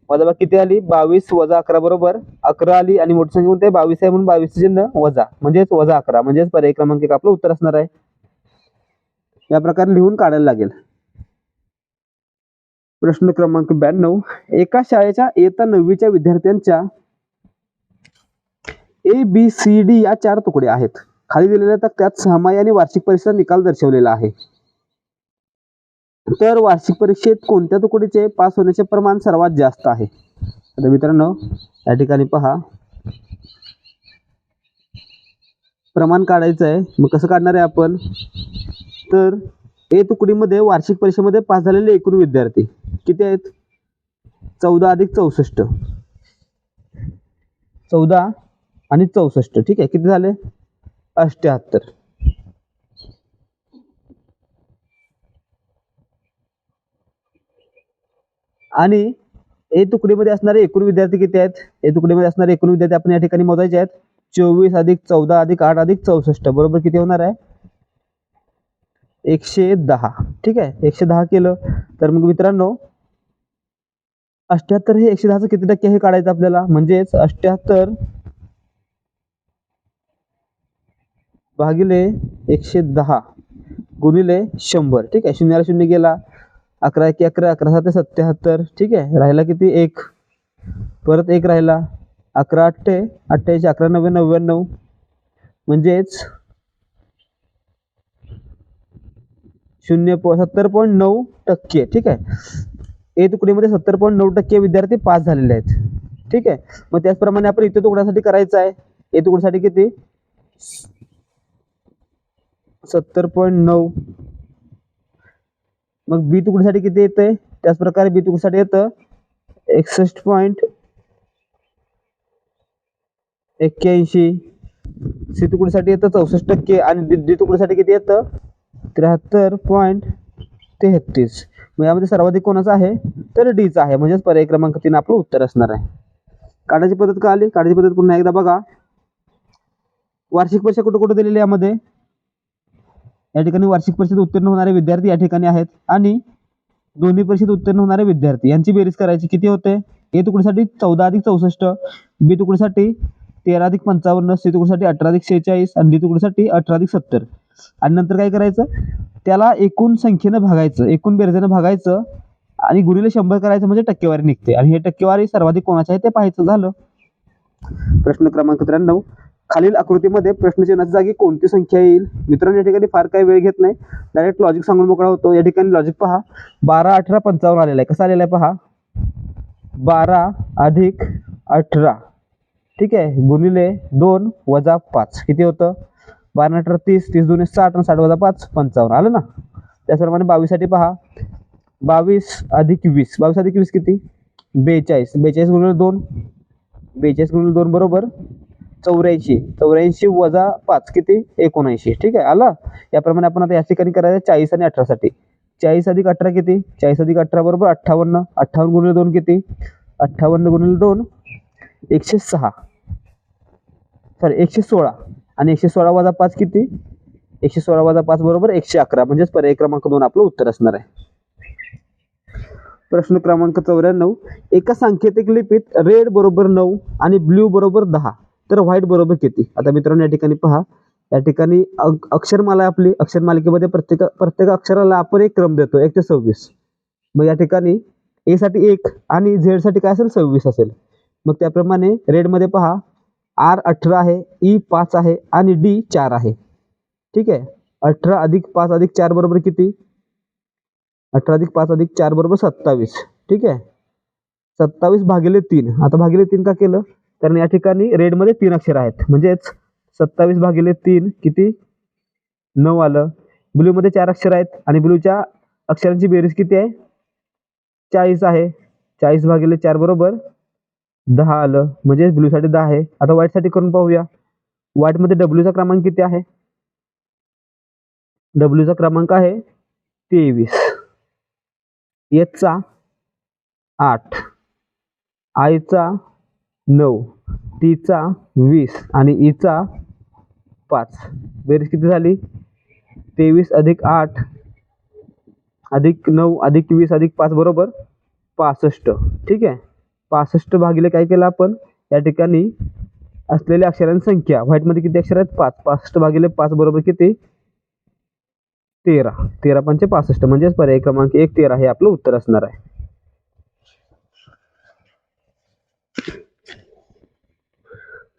[SPEAKER 1] वजाबाकी किती आली, 22 - 11 बरोबर 11 आली. आणि मोठी संख्या कोणती आहे, 22 आहे म्हणून 22 चिन्ह वजा, म्हणजेच -11. म्हणजेच पर्याय क्रमांक 1 आपलं उत्तर असणार आहे. या प्रकारे लिहून काढायला लागेल. प्रश्न क्रमांक 92. एका शाळेच्या इयत्ता 9वीच्या विद्यार्थ्यांच्या ABCD या 4 तुकडे आहेत. खाली दिलेल्या तक्त्यात सहामाही आणि वार्षिक परीक्षा निकाल दर्शवलेला आहे. तर वार्षिक परीक्षेत कोणत्या तुकडीचे पास होण्याचे प्रमाण सर्वात जास्त आहे. तर मित्रांनो या ठिकाणी पहा, प्रमाण काढायचं आहे. मग कसं काढणार आहे आपण, तर ए तुकडीमध्ये वार्षिक परीक्षेमध्ये पास झालेले एकूण विद्यार्थी किती आहेत, 14 + 64. 14 आणि 64. ठीक आहे. किती झाले, 78. आणि ए तुकडीमध्ये असणारे एकूण विद्यार्थी किती आहेत, ए तुकडीमध्ये असणारे एकूण विद्यार्थी आपण या ठिकाणी मोजायचे आहेत. 24 + 14 + 8 + 64 बरोबर किती होणार आहे, 110. ठीक आहे. 110 केलं तर मग मित्रांनो 78 हे 110चं किती टक्के हे काढायचं आपल्याला. म्हणजेच 78 भागिले 110 गुणिले 100. ठीक आहे. 0 ला 0 गेला, 11 × 1 = 11, 11 × 7 = 77. ठीक आहे. राहिला किती, 1. परत 1 राहिला, 11 × 8 = 88, 11 × 9 = 99. म्हणजेच 70.9%. ठीक आहे. ए तुकडीमध्ये 70.9% विद्यार्थी पास झालेले आहेत. ठीक आहे. मग त्याचप्रमाणे आपण इतर तुकड्यासाठी करायचं आहे. ए तुकडीसाठी किती, 70.9. मग बी तुकडीसाठी किती येतंय, त्याच प्रकारे बी तुकडीसाठी येतं 61.81. सी तुकडीसाठी येतं 64% आणि डी तुकडीसाठी किती येतं, 73.33. मग यामध्ये सर्वाधिक कोणाचा आहे, तर डीचा आहे. म्हणजेच पर्याय क्रमांक 3 आपलं उत्तर असणार आहे. काढायची पद्धत का आली, काढायची पद्धत पुन्हा एकदा बघा. वार्षिक परीक्षा कुठं कुठं दिलेली यामध्ये, या ठिकाणी वार्षिक परीक्षेत उत्तीर्ण होणारे विद्यार्थी या ठिकाणी आहेत आणि दोन्ही परीक्षेत उत्तीर्ण होणारे विद्यार्थी यांची बेरीज करायची. किती होते, ए तुकडीसाठी 14 + 64, बी तुकडीसाठी 13 + 55, सी तुकडीसाठी 18 + 46 आणि डी तुकडीसाठी 18 + 70. आणि नंतर काय करायचं, त्याला एकूण संख्येनं भागायचं, एकूण बेरजेनं भागायचं आणि गुणिले 100 करायचं, म्हणजे टक्केवारी निघते. आणि हे टक्केवारी सर्वाधिक कोणाची आहे ते पाहायचं झालं. प्रश्न क्रमांक 93. खालील आकृतीमध्ये प्रश्नचिन्हाच्या जागी कोणती संख्या येईल. मित्रांनो या ठिकाणी फार काही वेळ घेत नाही, डायरेक्ट लॉजिक सांगून मोकळा होतो. या ठिकाणी लॉजिक पहा, 12, 18, 55 आलेला आहे. कसा आलेला आहे पहा, 12 + 18. ठीक आहे. गुणिले 2 + 5 किती होतं, 12 18 30, 30 2 60 आणि 60 - 5 55 आलं ना. त्याचप्रमाणे 22 साठी पहा, 22 + 20, 22 + 20 किती, 42, 42 गुणिले 2, 42 गुणिले 2 बरोबर 84, 84 - 5 किती, 79. ठीक आहे. आलं. याप्रमाणे आपण आता या ठिकाणी करायचं 40 आणि 18 साठी. 40 + 18 किती, 40 + 18 बरोबर 58, 58 गुणिले 2 किती, 58 गुणिले 2 106, सॉरी 116 आणि 116 - 5 किती, 116 - 5 बरोबर 111. म्हणजेच पर्याय क्रमांक 2 आपलं उत्तर असणार आहे. प्रश्न क्रमांक 94. एका सांकेतिक लिपीत रेड बरोबर 9 आणि ब्ल्यू बरोबर 10 तर व्हाईट बरोबर किती. आता मित्रांनो या ठिकाणी पहा, या ठिकाणी अक्षरमाला आपली, अक्षरमालिकेमध्ये प्रत्येक अक्षराला आपण एक क्रम देतो 1 ते 26. मग या ठिकाणी ए साठी 1 आणि झेड साठी काय असेल, 26 असेल. मग त्याप्रमाणे रेडमध्ये पहा, आर 18 आहे, ई 5 आहे आणि डी 4 आहे. ठीक आहे. 18 अधिक 5 अधिक 4 बरोबर किती? 18 अधिक 5 अधिक 4 बरोबर 27. ठीक आहे. 27 भागिले 3. आता भागिले 3 का केलं? कारण या ठिकाणी रेडमध्ये 3 अक्षर आहेत. म्हणजेच 27 भागिले 3 किती? 9 आलं. ब्ल्यूमध्ये 4 अक्षर आहेत आणि ब्ल्यूच्या अक्षरांची बेरीज किती आहे? 40 आहे. 40 भागिले 4 बरोबर 10 आलं. म्हणजे ब्ल्यूसाठी 10 आहे. आता व्हाईटसाठी करून पाहूया. व्हाईटमध्ये डब्ल्यूचा क्रमांक किती आहे? डब्ल्यूचा क्रमांक आहे 23. एचचा 8, आयचा 9, टीचा 20 आणि ईचा 5. बेरीज किती झाली? 23 अधिक 8 अधिक 9 अधिक 20 अधिक 5 बरोबर 65. ठीक आहे. 65 भागिले काय केलं आपण? या ठिकाणी असलेल्या अक्षरांची संख्या. व्हाईटमध्ये किती अक्षर आहेत? 5. 65 भागिले 5 बरोबर किती? 13. 13 पंचे 65. म्हणजेच पर्याय क्रमांक 1 13 हे आपलं उत्तर असणार आहे.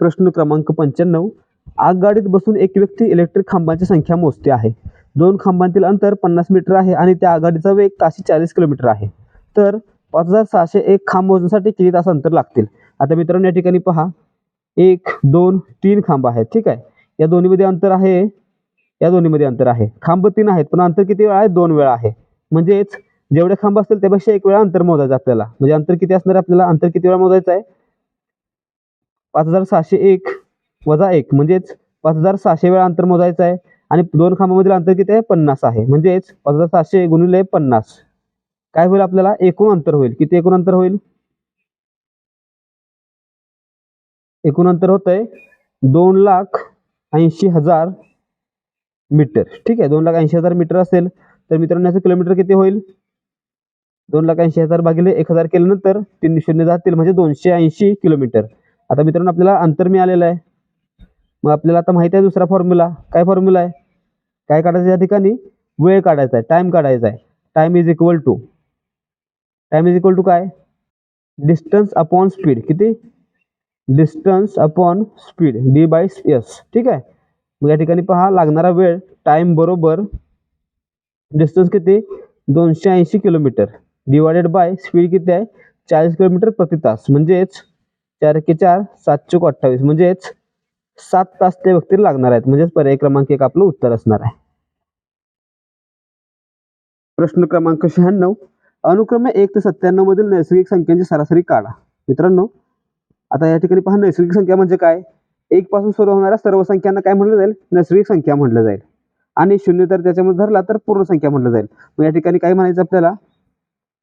[SPEAKER 1] प्रश्न क्रमांक 95. आगगाडीत बसून एक व्यक्ती इलेक्ट्रिक खांबांची संख्या मोजते आहे. 2 खांबांतील अंतर 50 मीटर आहे आणि त्या आघाडीचा वेग ताशी 40 किलोमीटर आहे. तर 5601 खांब मोजण्यासाठी किती तास अंतर लागतील? आता मित्रांनो या ठिकाणी पहा, 1 2 3 खांब आहेत. ठीक आहे. या दोन्हीमध्ये अंतर आहे, या दोन्हीमध्ये अंतर आहे. खांब 3 आहेत पण अंतर किती वेळा आहे? 2 वेळा आहे. म्हणजेच जेवढे खांब असतील त्यापेक्षा 1 वेळा अंतर मोजायचं आपल्याला. म्हणजे अंतर किती असणार आहे आपल्याला? अंतर किती वेळा मोजायचं आहे? 5601 वजा 1 म्हणजेच 5600 वेळा अंतर मोजायचं आहे. आणि 2 खांबामधील अंतर किती आहे? 50 आहे. म्हणजेच 5600 गुणिले 50 काय होईल आपल्याला? एकूण अंतर होईल. किती एकूण अंतर होईल? एकूण अंतर होतंय 2,80,000 मीटर. ठीक आहे. 2,80,000 मीटर असेल तर मित्रांनो याचं किलोमीटर किती होईल? 2,80,000 भागिले 1000 केल्यानंतर 3 शून्य जातील म्हणजे 280 किलोमीटर. आता मित्रांनो आपल्याला अंतर मिळालेलं आहे. मग आपल्याला आता माहिती आहे दुसरा फॉर्म्युला. काय फॉर्म्युला आहे? काय काढायचं या ठिकाणी? वेळ काढायचा आहे, टाइम काढायचा आहे. टाइम इज इक्वल टू काय? Distance upon speed. किती? Distance upon speed d/s. ठीक आहे. मग या ठिकाणी पहा लागणारा वेळ टाइम बरोबर डिस्टन्स किती? 280 किलोमीटर डिवायडेड बाय स्पीड किती आहे? 40 किलोमीटर प्रति तास. म्हणजेच 4 × 4 7 × 28 म्हणजेच 7 तास त्या व्यक्तीला लागणार आहेत. म्हणजेच पर्याय क्रमांक 1 आपलं उत्तर असणार आहे. प्रश्न क्रमांक 96. अनुक्रमे 1 ते 97 मधील नैसर्गिक संख्यांची सरासरी काढा. मित्रांनो आता या ठिकाणी पहा नैसर्गिक संख्या म्हणजे काय? 1 पासून सुरू होणाऱ्या सर्व संख्यांना काय म्हटलं जाईल? नैसर्गिक संख्या म्हटलं जाईल. आणि 0 तर त्याच्यामध्ये धरला तर पूर्ण संख्या म्हटलं जाईल. मग या ठिकाणी काय म्हणायचं आपल्याला?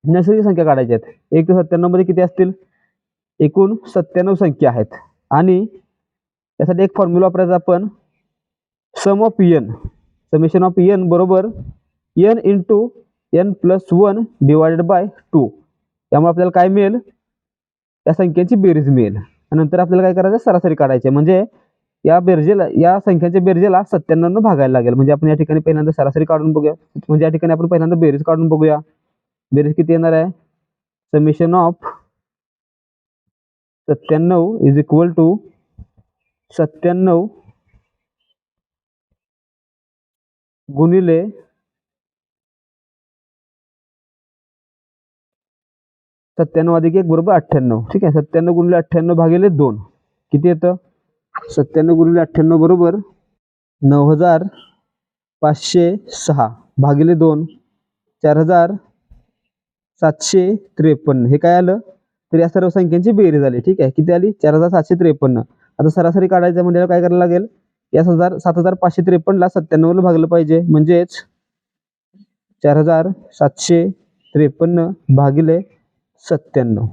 [SPEAKER 1] नैसर्गिक संख्या काढायच्या आहेत. 1 ते 97 मध्ये किती असतील? एकूण 97 संख्या आहेत. आणि त्यासाठी एक फॉर्म्युला वापरायचा आपण. Sum of n summation of n बरोबर n into n + 1 divided by 2. त्यामुळे आपल्याला काय मिळेल? या संख्यांची बेरीज मिळेल. नंतर आपल्याला काय करायचं? सरासरी काढायची. म्हणजे या संख्यांच्या बेरजेला 97 ने भागायला लागेल. म्हणजे आपण या ठिकाणी पहिल्यांदा सरासरी काढून बघूया. म्हणजे या ठिकाणी आपण पहिल्यांदा बेरीज काढून बघूया. बेरीज किती येणार आहे? Summation of 97 is equal to 97 गुणिले 97 अधिक 1 बरोबर 98. ठीक आहे. 97 गुणिले 98 भागिले 2 किती येतं? 97 गुणिले 98 बरोबर 9,506 भागिले 2 4,753. हे काय आलं? तर या सर्व संख्यांची बेरीज आली. ठीक आहे. किती आली? 4,753. आता सरासरी काढायचं म्हणजे काय करायला लागेल? या 7,553 ला 97 ने भागलं पाहिजे. म्हणजेच 4,753 भागिले 97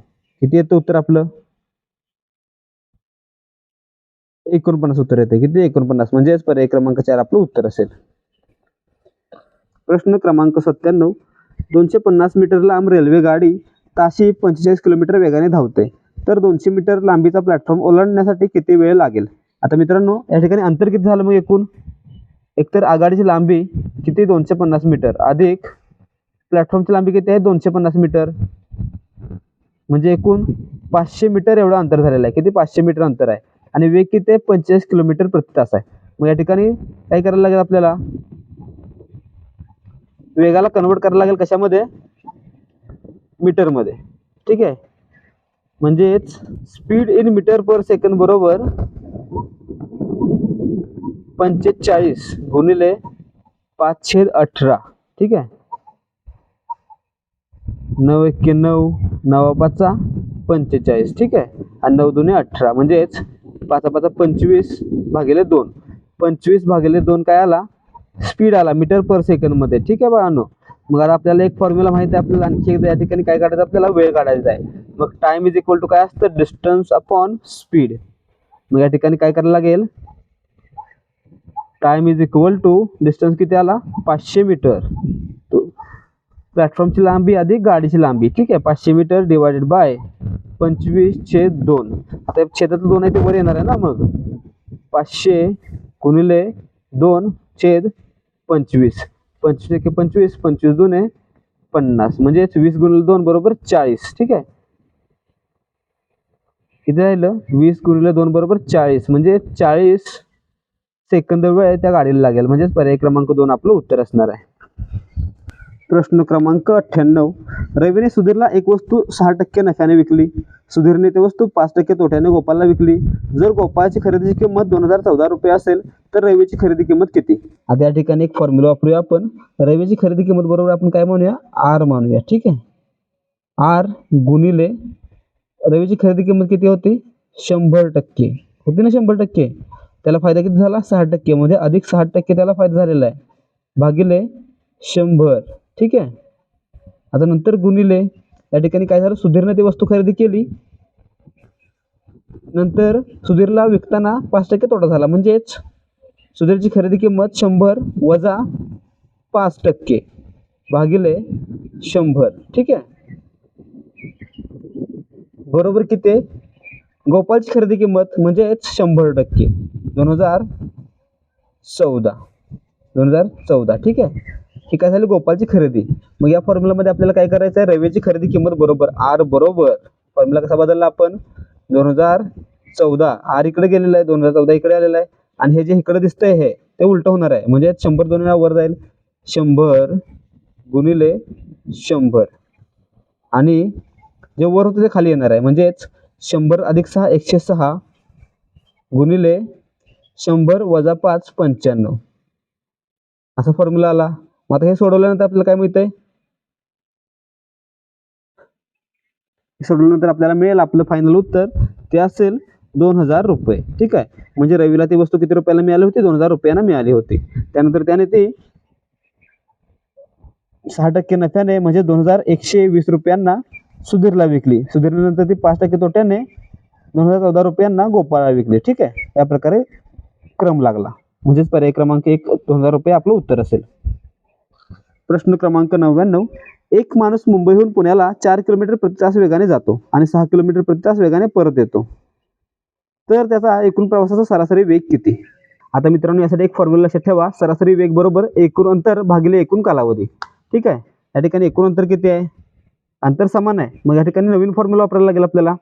[SPEAKER 1] किती येतं उत्तर आपलं? 49 उत्तर येते. किती? 49. म्हणजेच पर्याय क्रमांक 4 आपलं उत्तर असेल. प्रश्न क्रमांक 97. 250 मीटर लांब रेल्वे गाडी ताशी 45 किलोमीटर वेगाने धावते. तर 200 मीटर लांबीचा प्लॅटफॉर्म ओलांडण्यासाठी किती वेळ लागेल? आता मित्रांनो या ठिकाणी अंतर किती झालं मग एकूण? एकतर आघाडीची लांबी किती? 250 मीटर अधिक प्लॅटफॉर्मची लांबी किती आहे? 250 मीटर. म्हणजे एकूण 500 मीटर एवढं अंतर झालेलं आहे. किती? 500 मीटर अंतर आहे. आणि वेग किती आहे? 45 किलोमीटर प्रति तास आहे. मग या ठिकाणी काय करायला लागेल आपल्याला? वेगाला कन्वर्ट करायला लागेल कशामध्ये, मीटरमध्ये. ठीक आहे, म्हणजेच speed in metre per second बरोबर 45 गुणिले 5/18. ठीक आहे, 9 × 9 9 × 45. ठीक आहे, आणि 9 × 2 = 18, म्हणजेच 5 × 5 = 25/2. 25/2 काय आला, स्पीड आला मीटर पर सेकंद मध्ये. ठीक आहे बाळांनो, मग आता आपल्याला एक फॉर्म्युला माहिती आहे, आपल्याला आणखी एकदा या ठिकाणी काय काढायचं, आपल्याला वेळ काढायचा आहे. मग टाइम इज इक्वल टू काय असतं, डिस्टन्स अपॉन स्पीड. मग या ठिकाणी काय करायला लागेल, time is equal to distance किती आला, 500 मीटर. प्लॅटफॉर्मची लांबी अधिक गाडीची लांबी. ठीक आहे, 500 मीटर डिवायडेड बाय 25/2. आता छेदातलं 2 आहे ते वर येणार आहे ना, मग 500 गुणिले 2/25. 25 × 25 25 2 = 50, म्हणजे 20 × 2 बरोबर 40. ठीक आहे, किती राहिलं, 20 × 2 बरोबर 40, म्हणजे 40 सेकंद वेळ त्या गाडीला लागेल. म्हणजे पर्याय क्रमांक 2 आपलं उत्तर असणार आहे. प्रश्न क्रमांक 98. रवीने सुधीरला एक वस्तू 6% नफ्याने विकली. सुधीरने ती वस्तू 5% तोट्याने गोपालला विकली. जर गोपाळची खरेदीची किंमत 2014 रुपये असेल तर रवीची खरेदी किंमत किती. आता या ठिकाणी एक फॉर्म्युला वापरूया आपण. रवीची खरेदी किंमत बरोबर आपण काय म्हणूया, आर मानूया. ठीक आहे, आर गुणिले रवीची खरेदी किंमत किती होती, 100% होती ना, 100%. त्याला फायदा किती झाला, 6%, म्हणजे अधिक 60% त्याला फायदा झालेला आहे, भागिले 100. ठीक आहे, आता नंतर गुणिले या ठिकाणी काय झालं, सुधीरने ती वस्तू खरेदी केली, नंतर सुधीरला विकताना 5% तोटा झाला, म्हणजेच सुधीरची खरेदी किंमत 100 वजा 5% भागिले 100. ठीक आहे, बरोबर किती आहे, गोपाळची खरेदी किंमत म्हणजेच 100% 2014. ठीक आहे, ही काय झाली, गोपाळची खरेदी. मग या फॉर्म्युलामध्ये आपल्याला काय करायचं आहे, रवीची खरेदी किंमत बरोबर आर बरोबर, फॉर्म्युला कसा बदलला आपण, 2014, आर इकडे गेलेला आहे, 2014 इकडे आलेला आहे, आणि हे जे इकडे दिसतंय हे ते उलट होणार आहे, म्हणजे 100 2 वेळा वर जाईल, 100 गुणिले 100, आणि जे वर होतं ते खाली येणार आहे, म्हणजेच 100 अधिक 6 106 गुणिले 100 वजा 5 95, असा फॉर्म्युला आला. मग आता हे सोडवल्यानंतर आपल्याला काय मिळतंय, सोडवल्यानंतर आपल्याला मिळेल आपलं फायनल उत्तर, ते असेल 2000 रुपये. ठीक आहे, म्हणजे रवीला ती वस्तू किती रुपयाला मिळाली होती, 2000 रुपयांना मिळाली होती. त्यानंतर त्याने ती 6% नफ्याने म्हणजे 2120 रुपयांना सुधीरला विकली. सुधीरनंतर ती 5% तोट्याने 2014 रुपयांना गोपाळला विकली. ठीक आहे, या प्रकारे क्रम लागला, म्हणजेच पर्याय क्रमांक 1 2000 रुपये आपलं उत्तर असेल. प्रश्न क्रमांक 99. एक माणूस मुंबईहून पुण्याला 4 किलोमीटर प्रति तास वेगाने जातो आणि 6 किलोमीटर प्रति तास वेगाने परत येतो, तर त्याचा एकूण प्रवासाचा सरासरी वेग किती. आता मित्रांनो, यासाठी एक फॉर्म्युला लक्षात ठेवा, सरासरी वेग बरोबर एकूण अंतर भागिले एकूण कालावधी. ठीक आहे, या ठिकाणी एकूण अंतर किती आहे, अंतर समान आहे, मग या ठिकाणी नवीन फॉर्म्युला वापरायला लागेल आपल्याला.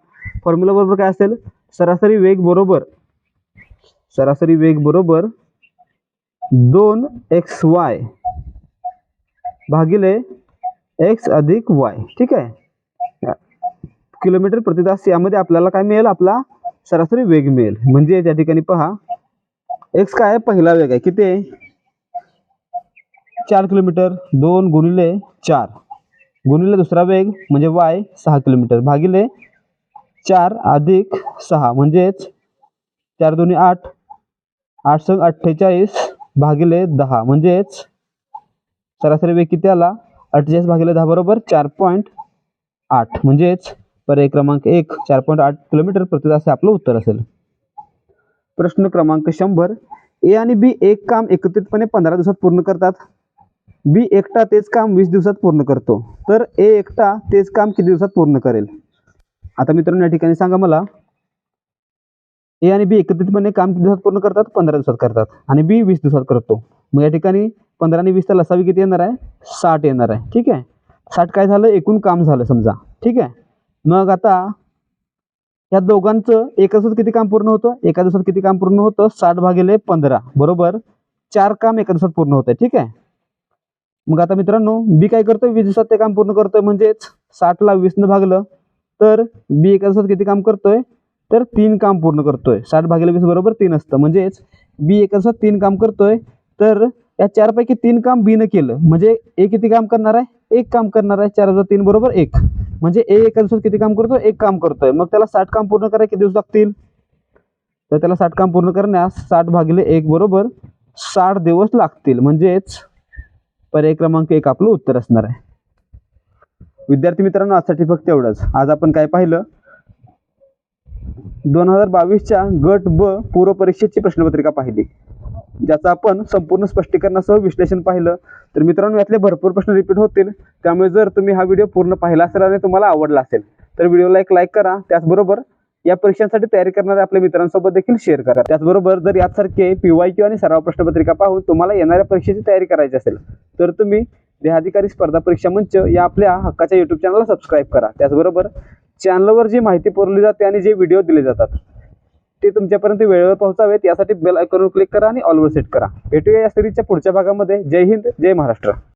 [SPEAKER 1] फॉर्म्युला बरोबर काय असेल, सरासरी वेग बरोबर 2xy भागिले x अधिक y. ठीक आहे, किलोमीटर प्रति तास, यामध्ये आपल्याला काय मिळेल, आपला सरासरी वेग मिळेल. म्हणजे त्या ठिकाणी पहा, x काय आहे, पहिला वेग आहे, किती आहे, 4 किलोमीटर, 2 गुणिले 4 गुणिले दुसरा वेग म्हणजे y 6 किलोमीटर भागिले 4 अधिक 6, म्हणजेच 4 2 8 8 6 48 भागिले 10, म्हणजेच सरासरी वेग किती आला, 48 भागिले 10 बरोबर 4.8, म्हणजेच पर्याय क्रमांक 1 4.8 किलोमीटर प्रति तास हे आपलं उत्तर असेल. प्रश्न क्रमांक 100. ए आणि बी एक काम एकत्रितपणे 15 दिवसात पूर्ण करतात. बी एकटा तेच काम 20 दिवसात पूर्ण करतो, तर ए एकटा तेच काम किती दिवसात पूर्ण करेल. आता मित्रांनो, या ठिकाणी सांगा मला, ए आणि बी एकत्रितपणे काम किती दिवसात पूर्ण करतात, 15 दिवसात करतात, आणि बी 20 दिवसात करतो. मग या ठिकाणी 15 आणि 20 चा लसावी किती येणार आहे, 60 येणार आहे. ठीक आहे, 60 काय झालं, एकूण काम झालं समजा. ठीक आहे, मग आता या दोघांचं एका दिवसात किती काम पूर्ण होतं, एका दिवसात किती काम पूर्ण होतं, 60 भागिले 15 बरोबर 4 काम एका दिवसात पूर्ण होतं. ठीक आहे, मग आता मित्रांनो बी काय करतोय, 20 दिवसात ते काम पूर्ण करतोय, म्हणजेच 60 ला 20 ने भागलं तर बी एका दिवसात किती काम करतोय, तर 3 काम पूर्ण करतोय. 60 भागिले 20 बरोबर 3 असतं. म्हणजेच बी एका दिवसात 3 काम करतोय. तर या 4 पैकी 3 काम बी ने केलं, म्हणजे ए किती काम करणार आहे, 1 काम करणार आहे. 4 + 3 बरोबर 1. म्हणजे ए एका दिवसात किती काम करतोय, 1 काम करतोय. मग त्याला 60 काम पूर्ण करायला किती दिवस लागतील, तर त्याला 60 काम पूर्ण करण्यास 60 भागिले 1 बरोबर 60 दिवस लागतील. म्हणजेच पर्याय क्रमांक 1 आपलं उत्तर असणार आहे. विद्यार्थी मित्रांनो आजसाठी फक्त एवढंच. आज आपण काय पाहिलं, 2022च्या गट ब पूर्व परीक्षेची प्रश्नपत्रिका पाहिली, ज्याचं आपण संपूर्ण स्पष्टीकरणासह विश्लेषण पाहिलं. तर मित्रांनो यातले भरपूर प्रश्न रिपीट होतील, त्यामुळे जर तुम्ही हा व्हिडिओ पूर्ण पाहिला असेल आणि तुम्हाला आवडला असेल तर व्हिडिओला एक लाईक करा. त्याचबरोबर या परीक्षांसाठी तयारी करणाऱ्या आपल्या मित्रांसोबत देखील शेअर करा. त्याचबरोबर जर यासारखे PYQ आणि सराव प्रश्नपत्रिका पाहून तुम्हाला येणाऱ्या परीक्षेची तयारी करायची असेल तर तुम्ही देहाधिकारी स्पर्धा परीक्षा मंच या आपल्या हक्काच्या YouTube चॅनलला सबस्क्राईब करा. त्याचबरोबर चॅनलवर जी माहिती पुरवली जाते आणि जे व्हिडिओ दिले जातात ते तुमच्यापर्यंत वेळेवर पोहोचावेत यासाठी बेल आयकॉनवर क्लिक करा आणि ऑलवर सेट करा. भेटूया या सिरीजच्या पुढच्या भागामध्ये. जय हिंद, जय महाराष्ट्र.